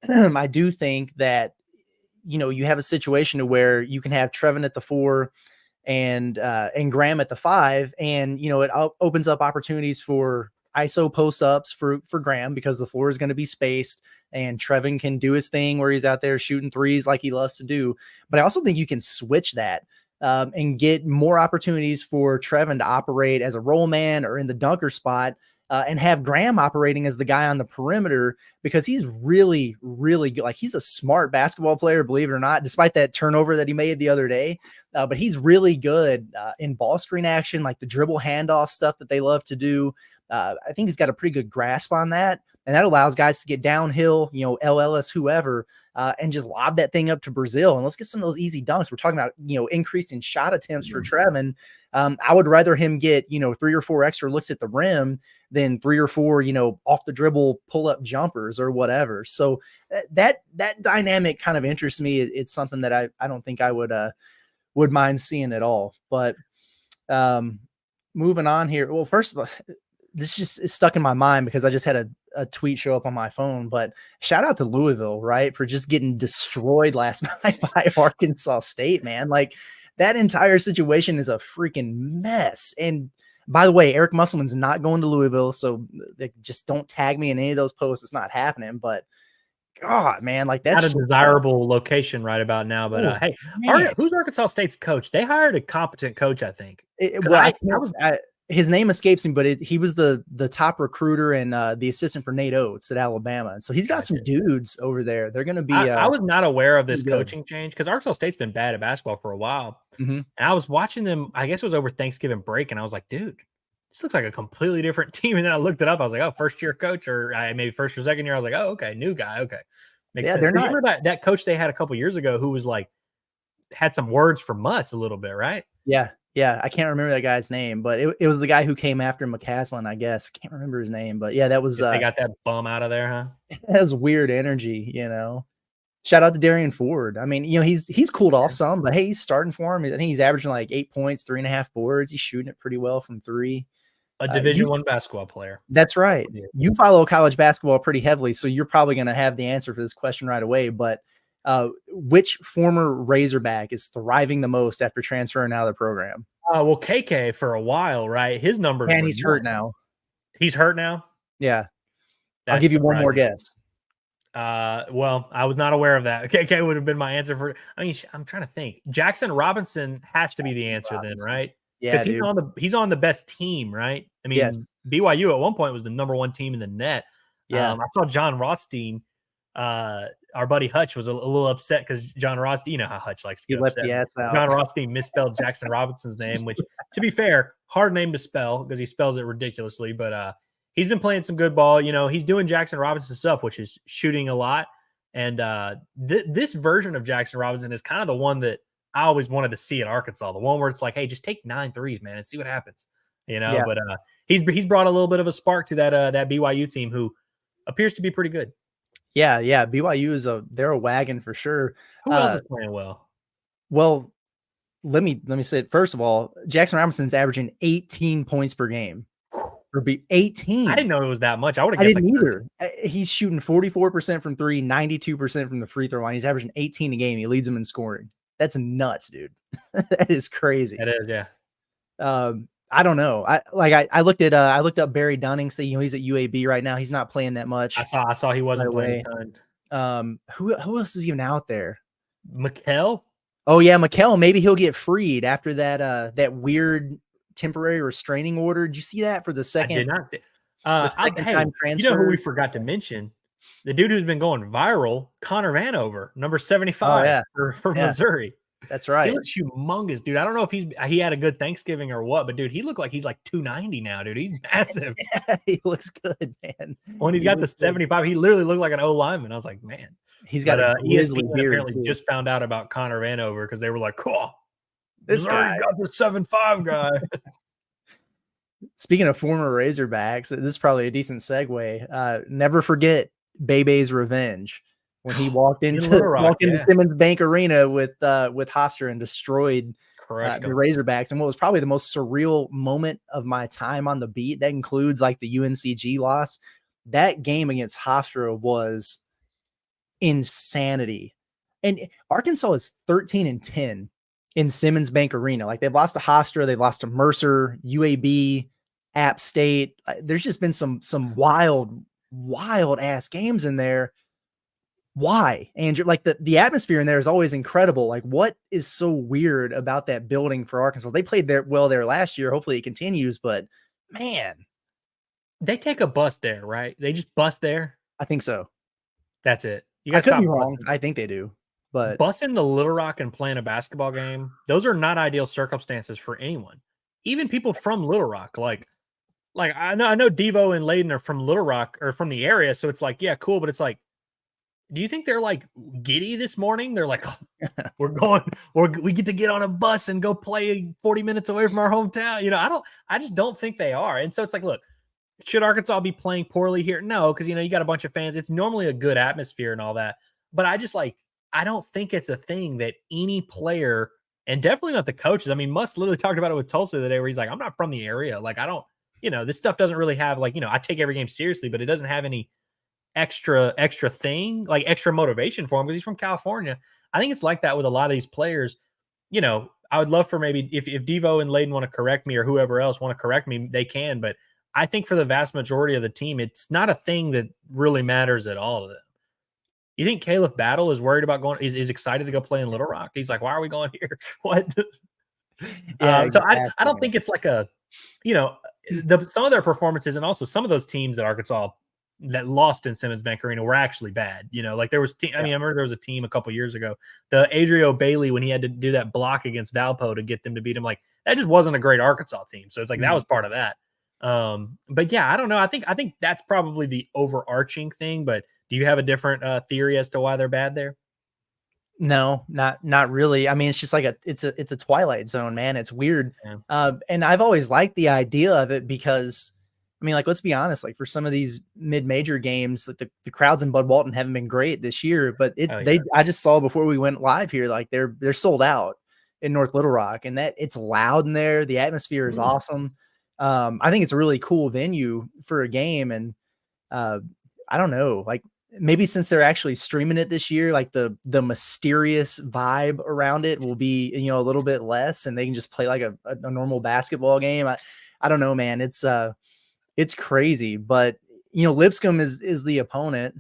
I do think that, you have a situation to where you can have Trevin at the 4 and Graham at the 5. And, it opens up opportunities for ISO post-ups for Graham because the floor is going to be spaced and Trevin can do his thing where he's out there shooting threes like he loves to do. But I also think you can switch that and get more opportunities for Trevin to operate as a roll man or in the dunker spot, and have Graham operating as the guy on the perimeter, because he's really, really good. Like, he's a smart basketball player, believe it or not, despite that turnover that he made the other day. But he's really good in ball screen action, like the dribble handoff stuff that they love to do. I think he's got a pretty good grasp on that. And that allows guys to get downhill, Ellis, whoever, and just lob that thing up to Brazile. And let's get some of those easy dunks. We're talking about, increasing shot attempts for Trevin. I would rather him get, 3 or 4 extra looks at the rim than 3 or 4, off the dribble pull-up jumpers or whatever. So that dynamic kind of interests me. It's something that I don't think I would mind seeing at all. But moving on here. Well, first of all, this just is stuck in my mind because I just had a tweet show up on my phone, but shout out to Louisville, right, for just getting destroyed last night by Arkansas State, man. Like, that entire situation is a freaking mess. And by the way, Eric Musselman's not going to Louisville, so just don't tag me in any of those posts. It's not happening. But God, man, like, that's not a desirable location right about now. But hey, who's Arkansas State's coach? They hired a competent coach, I think. His name escapes me, but he was the top recruiter and the assistant for Nate Oates at Alabama. And so he's got some dudes over there. They're going to be. I was not aware of this coaching change because Arkansas State's been bad at basketball for a while. Mm-hmm. And I was watching them, I guess it was over Thanksgiving break, and I was like, dude, this looks like a completely different team. And then I looked it up. I was like, oh, first year coach, or maybe first or second year. I was like, oh, okay, new guy. Okay. Makes sense. Remember that coach they had a couple years ago who was like, had some words for Muss a little bit, right? Yeah. Yeah, I can't remember that guy's name, but it was the guy who came after McCaslin, I guess. Can't remember his name, but yeah, that was. They got that bum out of there, huh? That was weird energy, Shout out to Darian Ford. I mean, he's cooled off some, but hey, he's starting for him. I think he's averaging like 8 points, 3.5 boards. He's shooting it pretty well from 3. A Division I basketball player. That's right. Yeah. You follow college basketball pretty heavily, so you're probably going to have the answer for this question right away. But which former Razorback is thriving the most after transferring out of the program? Well, KK for a while, right? His numbers. And he's hurt now. He's hurt now? Yeah. I'll give you one more guess. Well, I was not aware of that. KK would have been my answer for. I mean, I'm trying to think. Jackson Robinson has to be the answer then, right? Yeah, because he's on the best team, right? I mean, yes. BYU at one point was the number 1 team in the net. Yeah. I saw John Rothstein, our buddy Hutch was a little upset because John Rothstein, you know how Hutch likes to He get left upset. the ass out. John Rothstein misspelled Jackson Robinson's name, which, to be fair, hard name to spell because he spells it ridiculously. But he's been playing some good ball. He's doing Jackson Robinson stuff, which is shooting a lot. And this version of Jackson Robinson is kind of the one that I always wanted to see at Arkansas. The one where it's like, hey, just take 9 threes, man, and see what happens. Yeah. But he's brought a little bit of a spark to that BYU team, who appears to be pretty good. Yeah. BYU they're a wagon for sure. Who else is playing well? Well, let me say it. First of all, Jackson Robinson's averaging 18 points per game. Or 18. I didn't know it was that much. I would have I guessed didn't like either. He's shooting 44% from 3, 92% from the free throw line. He's averaging 18 a game. He leads them in scoring. That's nuts, dude. That is crazy. It is, yeah. I don't know. I looked up Barry Dunning. So he's at UAB right now. He's not playing that much. I saw he wasn't playing a ton. Who else is even out there? Mikkel? Oh yeah, Mikkel. Maybe he'll get freed after that weird temporary restraining order. Did you see that for the second? I did not see. Time transfer. You know who we forgot to mention? The dude who's been going viral, Connor Vanover, number 75 for Missouri. That's right. He looks humongous, dude. I don't know if he had a good Thanksgiving or what, but dude, he looked like he's like 290 now, dude. He's massive. Yeah, he looks good, man. When he's got the 75, he literally looked like an O lineman. I was like, man. He's got a ESPN apparently just found out about Connor Vanover because they were like, cool. This guy got the 7'5" guy. Speaking of former Razorbacks, this is probably a decent segue. Never forget Bebe's revenge when he walked into Simmons Bank Arena with Hofstra and destroyed the Razorbacks. And what was probably the most surreal moment of my time on the beat, that includes like the UNCG loss. That game against Hofstra was insanity. And Arkansas is 13-10 in Simmons Bank Arena. Like, they've lost to Hofstra, they've lost to Mercer, UAB, App State. There's just been some wild ass games in there. Why, Andrew? Like, the atmosphere in there is always incredible. Like, what is so weird about that building for Arkansas? They played there last year. Hopefully it continues, but man, they take a bus there, right? They just bus there. I think so. That's it. I could be wrong. I think they do. But busing to Little Rock and playing a basketball game, those are not ideal circumstances for anyone. Even people from Little Rock, like I know Devo and Layden are from Little Rock or from the area, so it's like, yeah, cool. But it's like, do you think they're like giddy this morning? They're like, oh, we get to get on a bus and go play 40 minutes away from our hometown. I just don't think they are. And so it's like, look, should Arkansas be playing poorly here? No, because you got a bunch of fans. It's normally a good atmosphere and all that. But I don't think it's a thing that any player, and definitely not the coaches. I mean, Muss literally talked about it with Tulsa the other day where he's like, I'm not from the area. Like, I don't, this stuff doesn't really have I take every game seriously, but it doesn't have any extra thing, like extra motivation for him because he's from California. I think it's like that with a lot of these players. I would love for maybe if Devo and Layden want to correct me or whoever else want to correct me, they can. But I think for the vast majority of the team, it's not a thing that really matters at all to them. You think Caleb Battle is worried about is excited to go play in Little Rock? He's like, why are we going here? What? Yeah, so I don't think it's like a, some of their performances and also some of those teams at Arkansas that lost in Simmons Bank Arena were actually bad. Like there was, I remember there was a team a couple years ago, the Adrio Bailey, when he had to do that block against Valpo to get them to beat him, like that just wasn't a great Arkansas team. So it's like that was part of that. But yeah, I don't know. I think that's probably the overarching thing. But do you have a different theory as to why they're bad there? No, not really. I mean, it's just like it's a Twilight Zone, man. It's weird. Yeah. And I've always liked the idea of it because, I mean, like, let's be honest, like for some of these mid-major games, like the crowds in Bud Walton haven't been great this year, but I just saw before we went live here, like they're sold out in North Little Rock, and that it's loud in there. The atmosphere is awesome. I think it's a really cool venue for a game. And I don't know, like maybe since they're actually streaming it this year, like the mysterious vibe around it will be, a little bit less, and they can just play like a normal basketball game. I don't know, man. It's crazy, but Lipscomb is the opponent.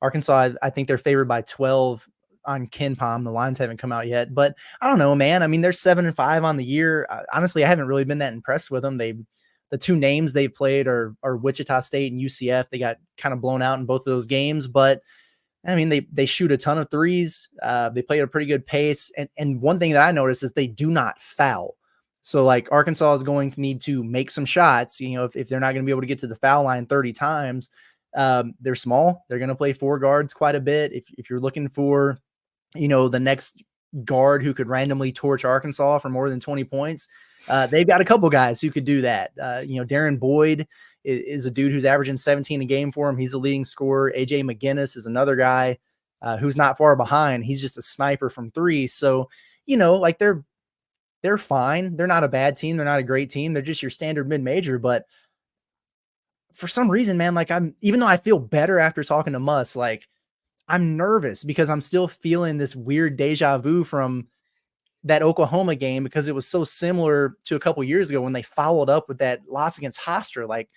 Arkansas, I think they're favored by 12 on KenPom. The lines haven't come out yet, but I don't know, man. I mean, they're 7-5 on the year. Honestly, I haven't really been that impressed with them. They the two names they played are Wichita State and UCF. They got kind of blown out in both of those games, but I mean, they shoot a ton of threes. They play at a pretty good pace. And one thing that I noticed is they do not foul. So like Arkansas is going to need to make some shots, if they're not going to be able to get to the foul line 30 times. They're small. They're going to play four guards quite a bit. If you're looking for, the next guard who could randomly torch Arkansas for more than 20 points, they've got a couple guys who could do that. Darren Boyd is a dude who's averaging 17 a game for him. He's the leading scorer. AJ McGinnis is another guy who's not far behind. He's just a sniper from three. So, like they're fine. They're not a bad team. They're not a great team. They're just your standard mid-major. But for some reason, man, like even though I feel better after talking to Muss, like I'm nervous because I'm still feeling this weird deja vu from that Oklahoma game, because it was so similar to a couple years ago when they followed up with that loss against Hofstra. Like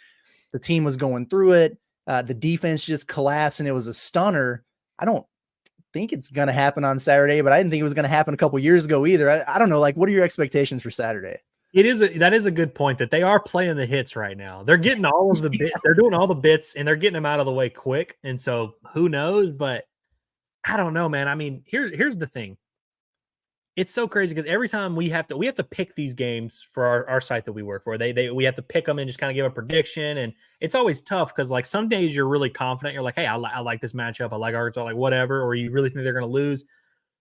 the team was going through it. The defense just collapsed and it was a stunner. I don't think it's going to happen on Saturday, but I didn't think it was going to happen a couple years ago either. I don't know. Like, what are your expectations for Saturday? That is a good point that they are playing the hits right now. They're getting all of the bits. They're doing all the bits and they're getting them out of the way quick. And so who knows, but I don't know, man. I mean, here's the thing. It's so crazy because every time we have to pick these games for our site that we work for. We have to pick them and just kind of give a prediction, and it's always tough because like some days you're really confident. You're like, hey, I like this matchup. I like Arkansas, like whatever. Or you really think they're going to lose.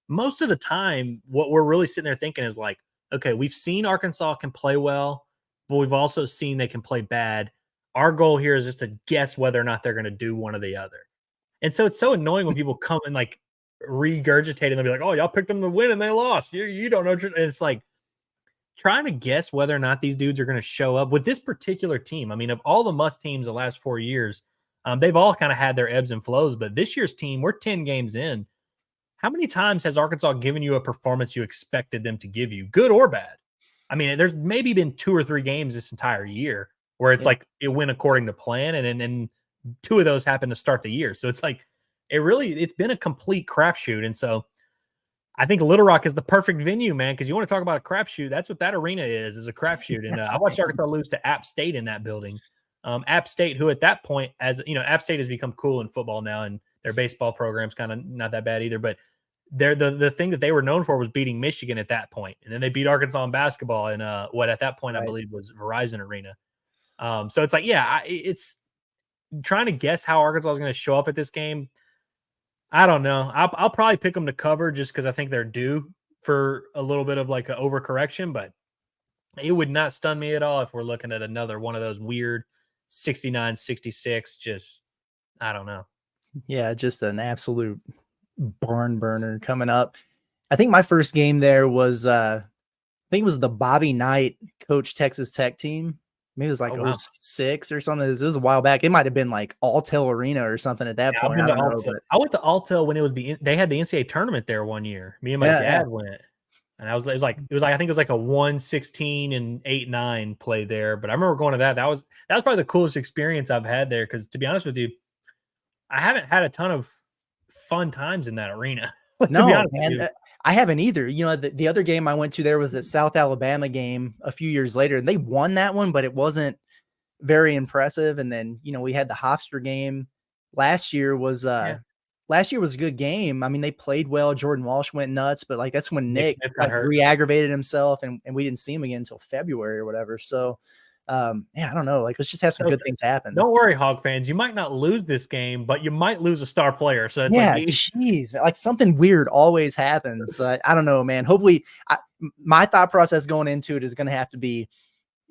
Most of the time, what we're really sitting there thinking is like, okay, we've seen Arkansas can play well, but we've also seen they can play bad. Our goal here is just to guess whether or not they're going to do one or the other. And so it's so annoying when people come and like regurgitate and they'll be like, oh, y'all picked them to win and they lost. You don't know. And it's like trying to guess whether or not these dudes are going to show up with this particular team. I mean, of all the Must teams the last 4 years, they've all kind of had their ebbs and flows, but this year's team, we're 10 games in. How many times has Arkansas given you a performance you expected them to give you, good or bad? I mean, there's maybe been 2 or 3 games this entire year where it's like it went according to plan, and then 2 of those happened to start the year. So it's like it's been a complete crapshoot. And so I think Little Rock is the perfect venue, man, because you want to talk about a crapshoot. That's what that arena is a crapshoot. And I watched Arkansas lose to App State in that building. App State, who at that point, as you know, App State has become cool in football now, and their baseball program's kind of not that bad either. But they're the thing that they were known for was beating Michigan at that point. And then they beat Arkansas in basketball in what at that point I believe was Verizon Arena. So it's like, it's trying to guess how Arkansas is going to show up at this game. I don't know. I'll probably pick them to cover just because I think they're due for a little bit of like an overcorrection, but it would not stun me at all if we're looking at another one of those weird 69-66. Just, I don't know. Yeah, just an absolute barn burner coming up. I think my first game there was, I think it was the Bobby Knight coach Texas Tech team. Maybe it was like 06 or something. It was a while back. It might have been like Alltel Arena or something at that point. I went to Alltel when they had the NCAA tournament there one year. Me and my dad went, and it was like I think it was like a 1-16 and 8-9 play there. But I remember going to that. That was probably the coolest experience I've had there. Because to be honest with you, I haven't had a ton of fun times in that arena. No, man. I haven't either. You know, the other game I went to there was the South Alabama game a few years later, and they won that one, but it wasn't very impressive. And then, you know, we had the Hofstra game last year was a good game. I mean, they played well. Jordan Walsh went nuts, but like that's when Nick re-aggravated himself, and we didn't see him again until February or whatever. So I don't know. Like, let's just have some good things happen. Don't worry, Hog fans. You might not lose this game, but you might lose a star player. So it's geez, like something weird always happens. So I don't know, man. Hopefully, my thought process going into it is going to have to be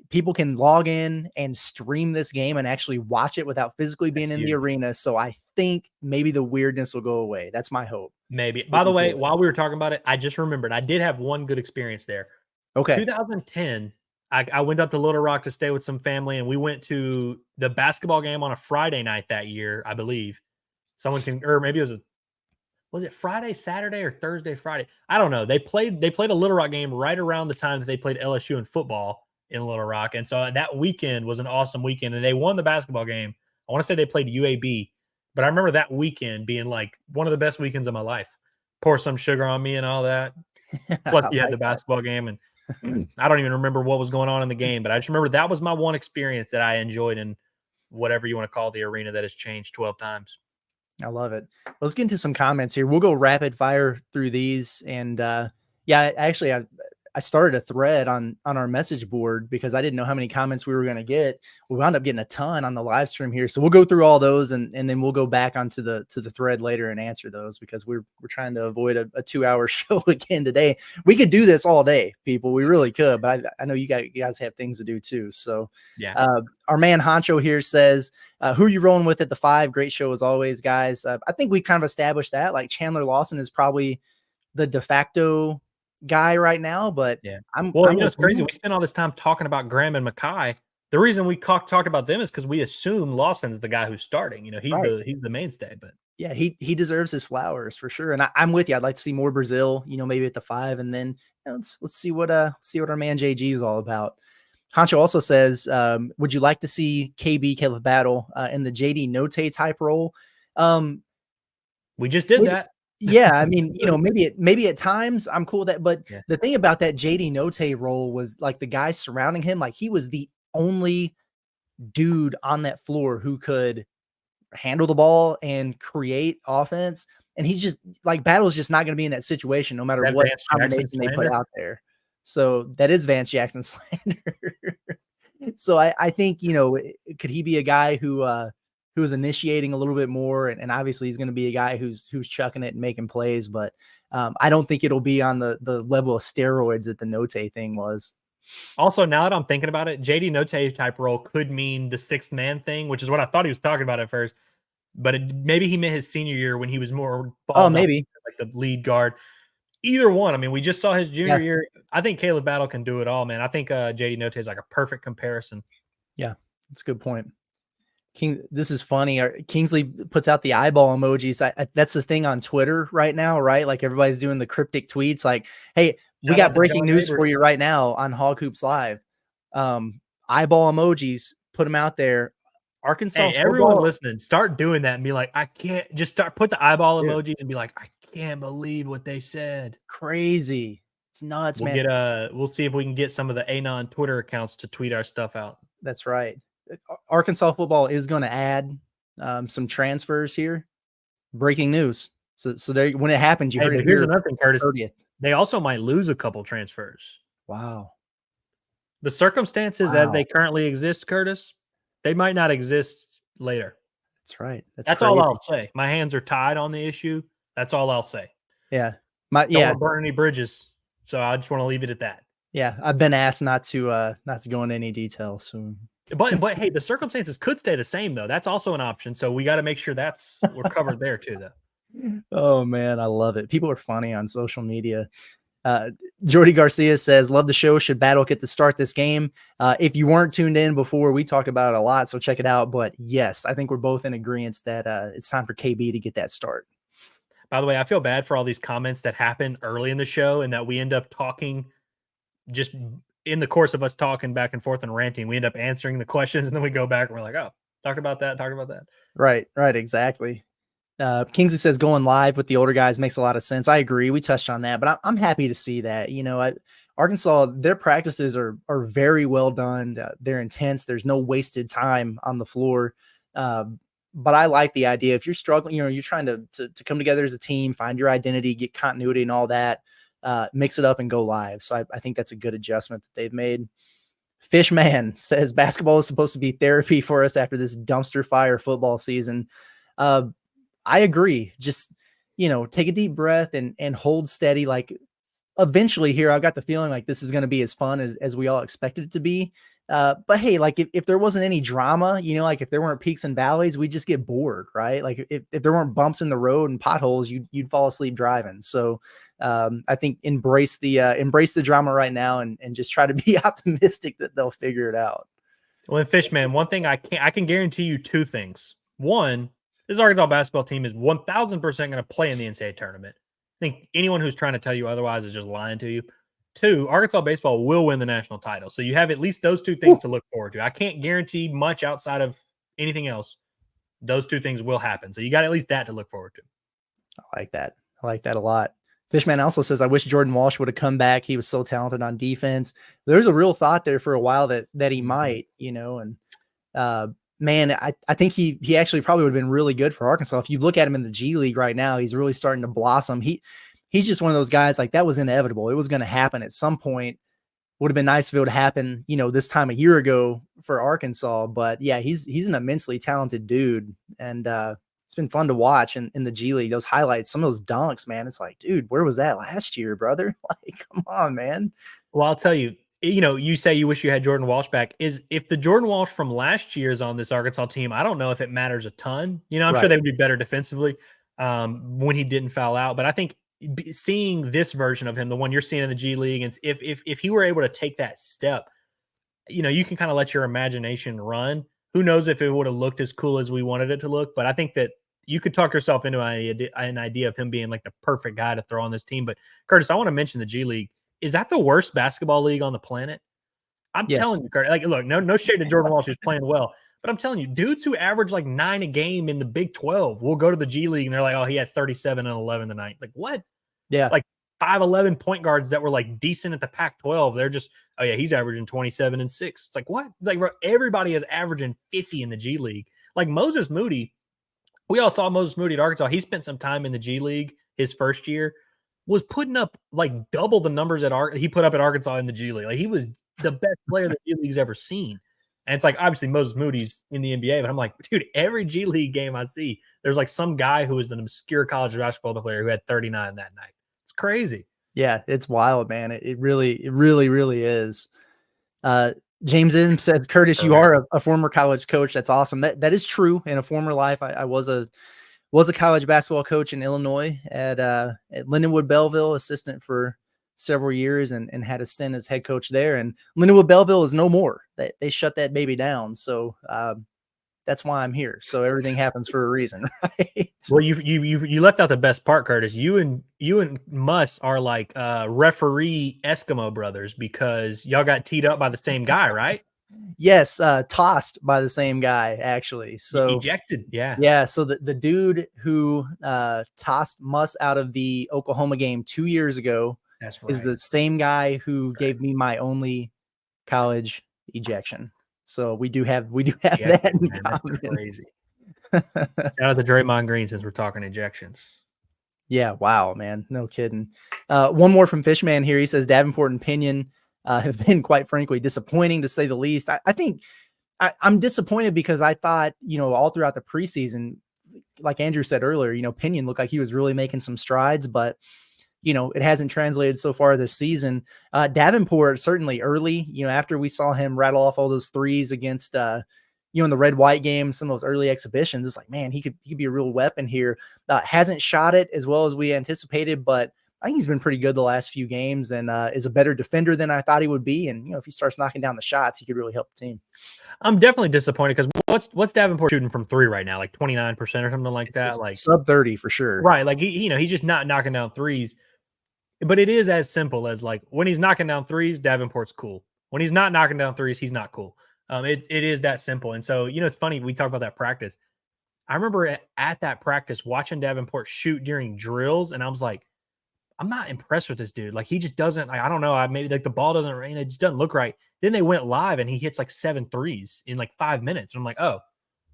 people can log in and stream this game and actually watch it without physically being in the arena. So I think maybe the weirdness will go away. That's my hope. Maybe. By the way, while we were talking about it, I just remembered I did have one good experience there. Okay. 2010. I went up to Little Rock to stay with some family, and we went to the basketball game on a Friday night that year, I believe. Or maybe it was it Friday, Saturday, or Thursday, Friday? I don't know. They played a Little Rock game right around the time that they played LSU in football in Little Rock. And so that weekend was an awesome weekend, and they won the basketball game. I want to say they played UAB, but I remember that weekend being like one of the best weekends of my life. Pour some sugar on me and all that. Plus, you had the basketball game, and I don't even remember what was going on in the game, but I just remember that was my one experience that I enjoyed in whatever you want to call the arena that has changed 12 times. I love it. Let's get into some comments here. We'll go rapid fire through these. And yeah, actually, I started a thread on our message board because I didn't know how many comments we were going to get. We wound up getting a ton on the live stream here. So we'll go through all those and then we'll go back onto the thread later and answer those because we're trying to avoid a 2-hour show again today. We could do this all day, people. We really could, but I know you guys have things to do too. So yeah, our man Honcho here says, who are you rolling with at the 5? Great show as always, guys. I think we kind of established that like Chandler Lawson is probably the de facto guy right now, but yeah. I'm it's crazy. We spent all this time talking about Graham and Mackay. The reason we talked about them is because we assume Lawson's the guy who's starting. He's right. he's the mainstay. But yeah, he deserves his flowers for sure. And I'm with you. I'd like to see more Brazil. Maybe at the 5, and then let's see what our man JG is all about. Honcho also says, would you like to see KB Caleb Battle in the JD Note type role? We just did that. Yeah, I mean, maybe at times I'm cool with that, but yeah. The thing about that JD Note role was like the guys surrounding him, like he was the only dude on that floor who could handle the ball and create offense. And he's just like Battle's just not going to be in that situation no matter what combination they put out there. So that is Vance Jackson slander. So I think, could he be a guy who is initiating a little bit more, and obviously he's going to be a guy who's chucking it and making plays, but I don't think it'll be on the level of steroids that the Note thing was. Also, now that I'm thinking about it, JD Note type role could mean the 6th man thing, which is what I thought he was talking about at first. But maybe he meant his senior year when he was more maybe like the lead guard. Either one. I mean, we just saw his junior year. I think Caleb Battle can do it all, man. I think JD Note is like a perfect comparison. Yeah, that's a good point. This is funny. Kingsley puts out the eyeball emojis. That's the thing on Twitter right now, right? Like everybody's doing the cryptic tweets like, hey, we got breaking news for you right now on Hog Hoops Live. Eyeball emojis, put them out there. Arkansas football, everyone listening, start doing that and be like, I can't just put the eyeball emojis and be like, I can't believe what they said. Crazy. It's nuts, man. We'll see if we can get some of the Anon Twitter accounts to tweet our stuff out. That's right. Arkansas football is going to add some transfers here. Breaking news. So there, when it happens, you heard it. Here's another thing, Curtis. They also might lose a couple transfers. Wow. The circumstances as they currently exist, Curtis, they might not exist later. That's right. That's all I'll say. My hands are tied on the issue. That's all I'll say. Yeah. Don't want to burn any bridges. So I just want to leave it at that. Yeah. I've been asked not to go into any details. So But hey, the circumstances could stay the same though. That's also an option. So we got to make sure we're covered there too, though. Oh man, I love it. People are funny on social media. Jordy Garcia says, love the show. Should Battle get to start this game? If you weren't tuned in before, we talked about it a lot, so check it out. But yes, I think we're both in agreement that it's time for KB to get that start. By the way, I feel bad for all these comments that happen early in the show and that we end up talking just in the course of us talking back and forth and ranting. We end up answering the questions and then we go back and we're like, oh, talk about that. Right, exactly. Kingsley says going live with the older guys makes a lot of sense. I agree. We touched on that, but I'm happy to see that. Arkansas, their practices are very well done. They're intense. There's no wasted time on the floor. But I like the idea. If you're struggling, you're trying to come together as a team, find your identity, get continuity and all that, mix it up and go live. So I think that's a good adjustment that they've made. Fishman says basketball is supposed to be therapy for us after this dumpster fire football season. I agree. Just, take a deep breath and hold steady. Like eventually here, I've got the feeling like this is going to be as fun as we all expected it to be. But hey, like if there wasn't any drama, like if there weren't peaks and valleys, we'd just get bored, right? Like if there weren't bumps in the road and potholes, you'd fall asleep driving. So I think embrace the drama right now and just try to be optimistic that they'll figure it out. Well, Fishman, one thing I can guarantee you two things. One, this Arkansas basketball team is 1,000% going to play in the NCAA tournament. I think anyone who's trying to tell you otherwise is just lying to you. Two, Arkansas baseball will win the national title. So you have at least those two things to look forward to. I can't guarantee much outside of anything else. Those two things will happen. So you got at least that to look forward to. I like that a lot. Fishman also says, I wish Jordan Walsh would have come back. He was so talented on defense. There's a real thought there for a while that he might, and man, I think he actually probably would have been really good for Arkansas. If you look at him in the G League right now, he's really starting to blossom. He's just one of those guys, like, that was inevitable. It was going to happen at some point. Would have been nice if it would happen, this time a year ago for Arkansas. But yeah, he's an immensely talented dude. And it's been fun to watch in the G League. Those highlights, some of those dunks, man. It's like, dude, where was that last year, brother? Like, come on, man. Well, I'll tell you, you say you wish you had Jordan Walsh back. If the Jordan Walsh from last year is on this Arkansas team, I don't know if it matters a ton. I'm sure they would be better defensively when he didn't foul out. But I think seeing this version of him, the one you're seeing in the G League, and if he were able to take that step, you can kind of let your imagination run. Who knows if it would have looked as cool as we wanted it to look, but I think that you could talk yourself into an idea of him being like the perfect guy to throw on this team. But Curtis, I want to mention the G League. Is that the worst basketball league on the planet? I'm telling you, Curtis, like, look, no shade to Jordan Walsh, who's playing well, but I'm telling you, dudes who average like 9 a game in the Big 12 will go to the G League and they're like, oh, he had 37 and 11 tonight. Like, what? Yeah. Like 5'11" point guards that were like decent at the Pac-12. They're just, oh yeah, he's averaging 27 and 6. It's like, what? Like, bro, everybody is averaging 50 in the G League. Like Moses Moody, we all saw Moses Moody at Arkansas. He spent some time in the G League his first year, was putting up like double the numbers he put up at Arkansas in the G League. Like, he was the best player the G League's ever seen. And it's like, obviously Moses Moody's in the NBA, but I'm like, dude, every G League game I see, there's like some guy who is an obscure college basketball player who had 39 that night. It's crazy. Yeah, it's wild, man. It really is. James M says, Curtis, you are a former college coach. That's awesome. That is true. In a former life, I was a college basketball coach in Illinois at Lindenwood Belleville, assistant for several years, and had a stint as head coach there. And Lindenwood Belleville is no more. They shut that baby down. So that's why I'm here. So everything happens for a reason, right? Well, you left out the best part, Curtis. You and Muss are like referee Eskimo brothers, because y'all got teed up by the same guy, right? Yes, tossed by the same guy, actually. So ejected, yeah. Yeah, so the dude who tossed Muss out of the Oklahoma game 2 years ago is the same guy who gave me my only college ejection. So we do have that in common. Crazy. Shout out to Draymond Green, since we're talking ejections. Yeah, wow, man, no kidding. One more from Fishman here. He says Davenport and Pinion have been, quite frankly, disappointing, to say the least. I think I'm disappointed because I thought, all throughout the preseason, like Andrew said earlier, Pinion looked like he was really making some strides, but it hasn't translated so far this season. Davenport, certainly early, after we saw him rattle off all those threes against, in the red-white game, some of those early exhibitions, it's like, man, he could be a real weapon here. Hasn't shot it as well as we anticipated, but I think he's been pretty good the last few games, and is a better defender than I thought he would be. And, if he starts knocking down the shots, he could really help the team. I'm definitely disappointed, because what's Davenport shooting from three right now? Like 29% or something like that? It's like sub 30 for sure. Right. Like, he's just not knocking down threes. But it is as simple as, like, when he's knocking down threes, Davenport's cool. When he's not knocking down threes, he's not cool. It is that simple. And so, it's funny, we talk about that practice. I remember at that practice watching Davenport shoot during drills, and I was like, I'm not impressed with this dude. Like, he just doesn't, I don't know, maybe like the ball doesn't, it just doesn't look right. Then they went live and he hits like 7 threes in like 5 minutes. And I'm like, oh,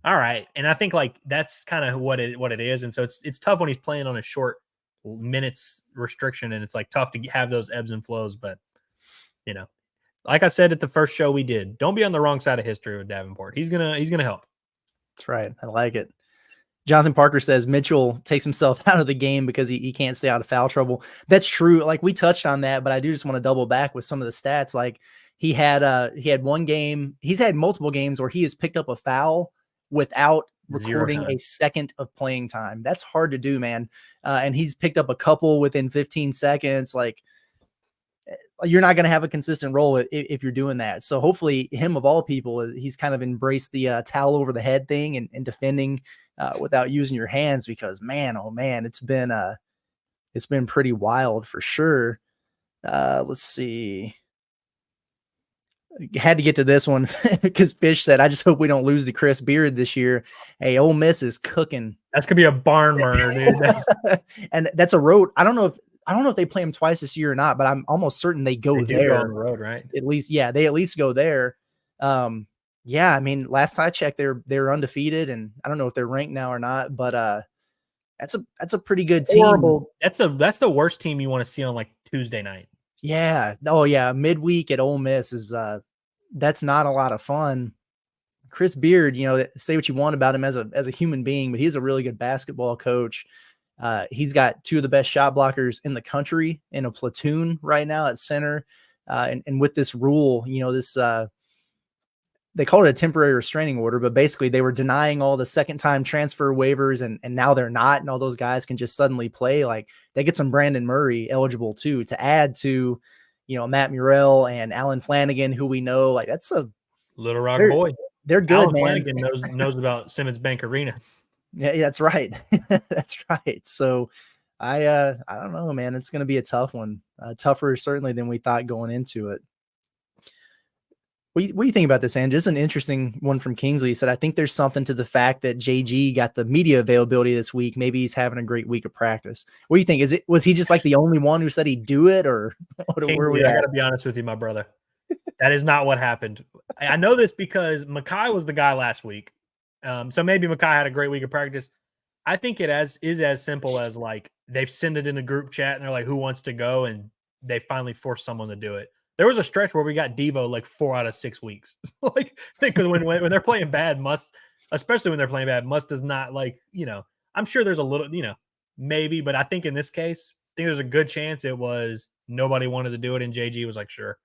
all right. And I think like that's kind of what it is. And so it's tough when he's playing on a short minutes restriction, and it's like tough to have those ebbs and flows. But, like I said at the first show we did, don't be on the wrong side of history with Davenport. He's gonna help. That's right. I like it. Jonathan Parker says Mitchell takes himself out of the game because he can't stay out of foul trouble. That's true. Like, we touched on that, but I do just want to double back with some of the stats. Like, he had one game. He's had multiple games where he has picked up a foul without recording a second of playing time. That's hard to do, man. And he's picked up a couple within 15 seconds. Like, you're not going to have a consistent role if you're doing that. So hopefully him, of all people, he's kind of embraced the towel over the head thing and defending without using your hands, because man, oh man, it's been pretty wild for sure. Let's see. Had to get to this one because Fish said, I just hope we don't lose to Chris Beard this year. Hey, Ole Miss is cooking. That's going to be a barn burner, dude. And that's a road. I don't know if I don't know if they play them twice this year or not, but I'm almost certain they go They do go on the road, right? at least. Yeah, they at least go there. Yeah, I mean, last I checked, they're undefeated, and I don't know if they're ranked now or not, but that's a pretty good team. Horrible. That's the worst team you want to see on like Tuesday night. Yeah. Oh yeah, midweek at Ole Miss is that's not a lot of fun. Chris Beard, say what you want about him as a human being, but he's a really good basketball coach. He's got two of the best shot blockers in the country in a platoon right now at center. And with this rule, this they called it a temporary restraining order, but basically they were denying all the second time transfer waivers and now they're not. And all those guys can just suddenly play. Like they get some Brandon Murray eligible too, to add to, Matt Murrell and Alan Flanagan, who we know, like that's a Little Rock boy. They're good, Alan man. Flanagan knows about Simmons Bank Arena. Yeah, that's right. That's right. So I don't know, man. It's going to be a tough one. Tougher certainly than we thought going into it. What do you think about this, Andrew? This is an interesting one from Kingsley. He said, I think there's something to the fact that JG got the media availability this week. Maybe he's having a great week of practice. What do you think? Was he just like the only one who said he'd do it, or where we I at? got to be honest with you, my brother. That is not what happened. I know this because Makai was the guy last week. So maybe Makai had a great week of practice. I think it is as simple as like they've sent it in a group chat and they're like, who wants to go? And they finally forced someone to do it. There was a stretch where we got Devo like 4 out of 6 weeks. Like, because when they're playing bad, especially when they're playing bad, does not like, I'm sure there's a little, maybe, but I think in this case, I think there's a good chance it was nobody wanted to do it. And JG was like, sure.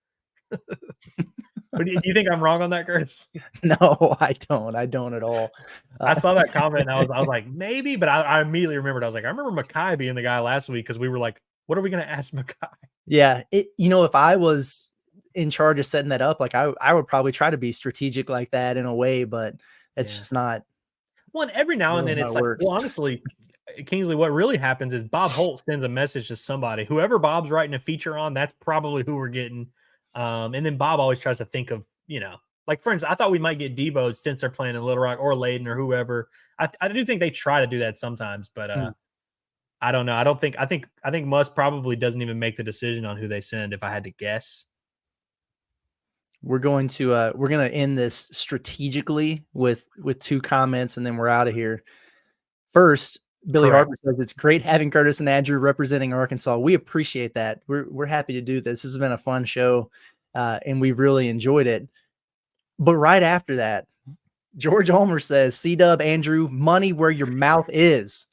But do you think I'm wrong on that, Curtis? No, I don't. I don't at all. I saw that comment and I was like, maybe, but I immediately remembered. I was like, I remember Makai being the guy last week because we were like, what are we going to ask Makai? Yeah, if I was in charge of setting that up, like I would probably try to be strategic like that in a way, but it's just not. Well, and every now and then it's like, well, honestly, Kingsley, what really happens is Bob Holt sends a message to somebody. Whoever Bob's writing a feature on, that's probably who we're getting. And then Bob always tries to think of, like, for instance, I thought we might get Devo since they're playing in Little Rock or Layden or whoever. I do think they try to do that sometimes, but I don't know. I think Muss probably doesn't even make the decision on who they send, if I had to guess. We're going to end this strategically with 2 comments, and then we're out of here. First, Billy Harper says it's great having Curtis and Andrew representing Arkansas. We appreciate that. We're happy to do this. This has been a fun show, and we've really enjoyed it. But right after that, George Ulmer says, C-Dub, Andrew, money where your mouth is.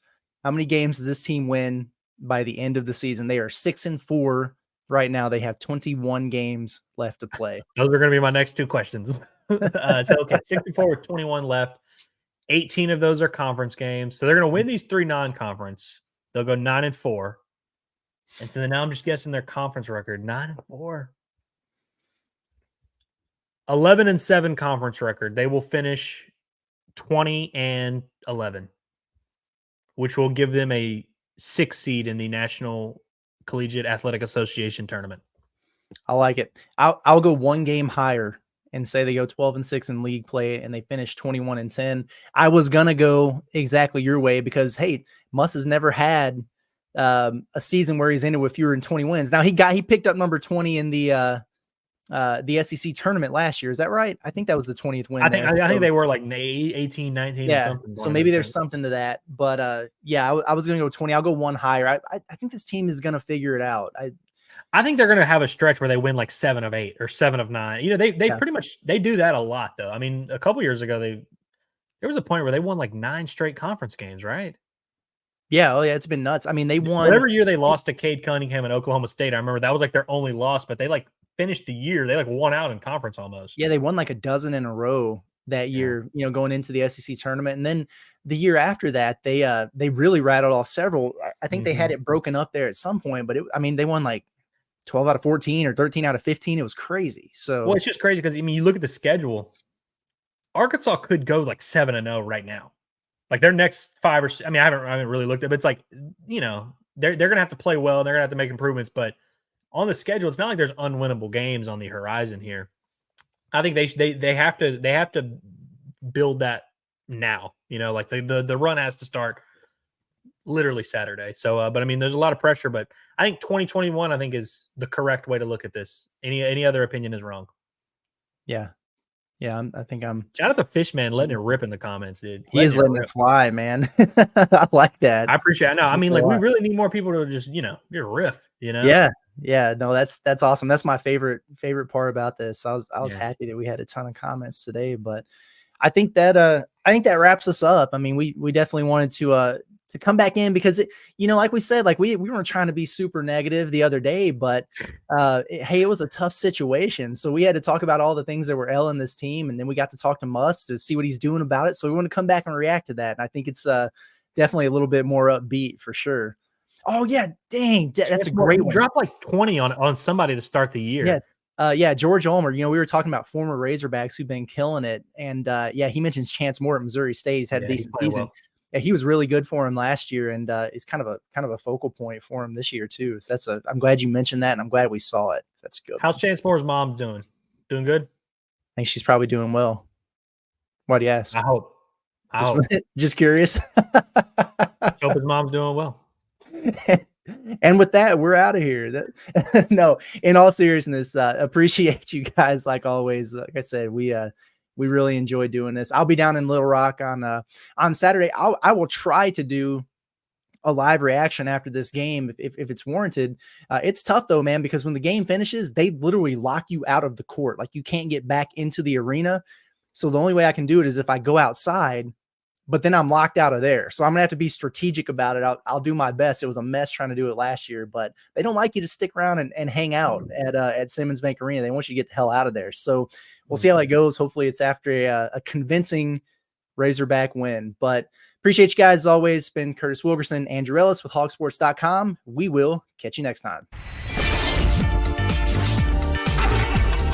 How many games does this team win by the end of the season? They are 6-4 right now. They have 21 games left to play. Those are going to be my next 2 questions. So, okay, 64 with 21 left. 18 of those are conference games. So they're going to win these 3 non-conference. They'll go 9-4. And so then now I'm just guessing their conference record, 9-4. 11-7 conference record. They will finish 20-11, which will give them a 6th seed in the National Collegiate Athletic Association tournament. I like it. I'll go 1 game higher and say they go 12-6 in league play and they finish 21-10. I was gonna go exactly your way because hey, Muss has never had a season where he's ended with fewer than 20 wins. Now he picked up number 20 in the SEC tournament last year. Is that right? I think that was the 20th win. I think they were like 18, 19 yeah, or something. So maybe there's something to that. But yeah, I was going to go 20. I'll go 1 higher. I think this team is going to figure it out. I think they're going to have a stretch where they win like 7 of 8 or 7 of 9. They pretty much they do that a lot though. I mean, a couple years ago there was a point where they won like 9 straight conference games, right? Yeah, it's been nuts. I mean, they won whatever year they lost to Cade Cunningham and Oklahoma State. I remember that was like their only loss, but they like finished the year. They like won out in conference almost. Yeah, they won like a dozen in a row that year, going into the SEC tournament. And then the year after that, they really rattled off several. I think they had it broken up there at some point, but they won like 12 out of 14 or 13 out of 15. It was crazy. So it's just crazy because you look at the schedule. Arkansas could go like 7-0 right now. Like their next 5 or 6, I haven't really looked at it, but it's like, they're going to have to play well. They're going to have to make improvements, but on the schedule, it's not like there's unwinnable games on the horizon here. I think they have to build that now. Like the run has to start literally Saturday. So, but I mean, there's a lot of pressure, but I think 2021, I think, is the correct way to look at this. Any other opinion is wrong. Yeah. Yeah. I think I'm. Shout out to Fishman letting it rip in the comments, dude. He is letting it fly, man. I like that. I appreciate it. No, I mean, like, we really need more people to just, just riff, Yeah. Yeah. No, that's awesome. That's my favorite part about this. I was happy that we had a ton of comments today, but I think that wraps us up. I mean, we definitely wanted to come back in because like we said, like we weren't trying to be super negative the other day, but hey, it was a tough situation. So we had to talk about all the things that were ailing this team. And then we got to talk to Muss to see what he's doing about it. So we want to come back and react to that. And I think it's definitely a little bit more upbeat for sure. Oh yeah. Dang. That's a great one. Drop like 20 on somebody to start the year. Yes. Yeah, George Ulmer, we were talking about former Razorbacks who've been killing it. And he mentions Chance Moore at Missouri State. He's had a decent season. Well. Yeah, he was really good for him last year, and is kind of a focal point for him this year too. So I'm glad you mentioned that, and I'm glad we saw it. That's good. How's Chance Moore's mom doing? Doing good? I think she's probably doing well. Why do you ask? I hope. Just curious. Hope his mom's doing well. And with that, we're out of here. No, in all seriousness, appreciate you guys like always. Like I said, we really enjoy doing this. I'll be down in Little Rock on Saturday. I will try to do a live reaction after this game if it's warranted. It's tough though, man, because when the game finishes, they literally lock you out of the court. Like you can't get back into the arena. So the only way I can do it is if I go outside, but then I'm locked out of there. So I'm gonna have to be strategic about it. I'll do my best. It was a mess trying to do it last year, but they don't like you to stick around and hang out at Simmons Bank Arena. They want you to get the hell out of there. So we'll see how that goes. Hopefully it's after a convincing Razorback win, but appreciate you guys as always. Been Curtis Wilkerson, Andrew Ellis with HawgSports.com. We will catch you next time.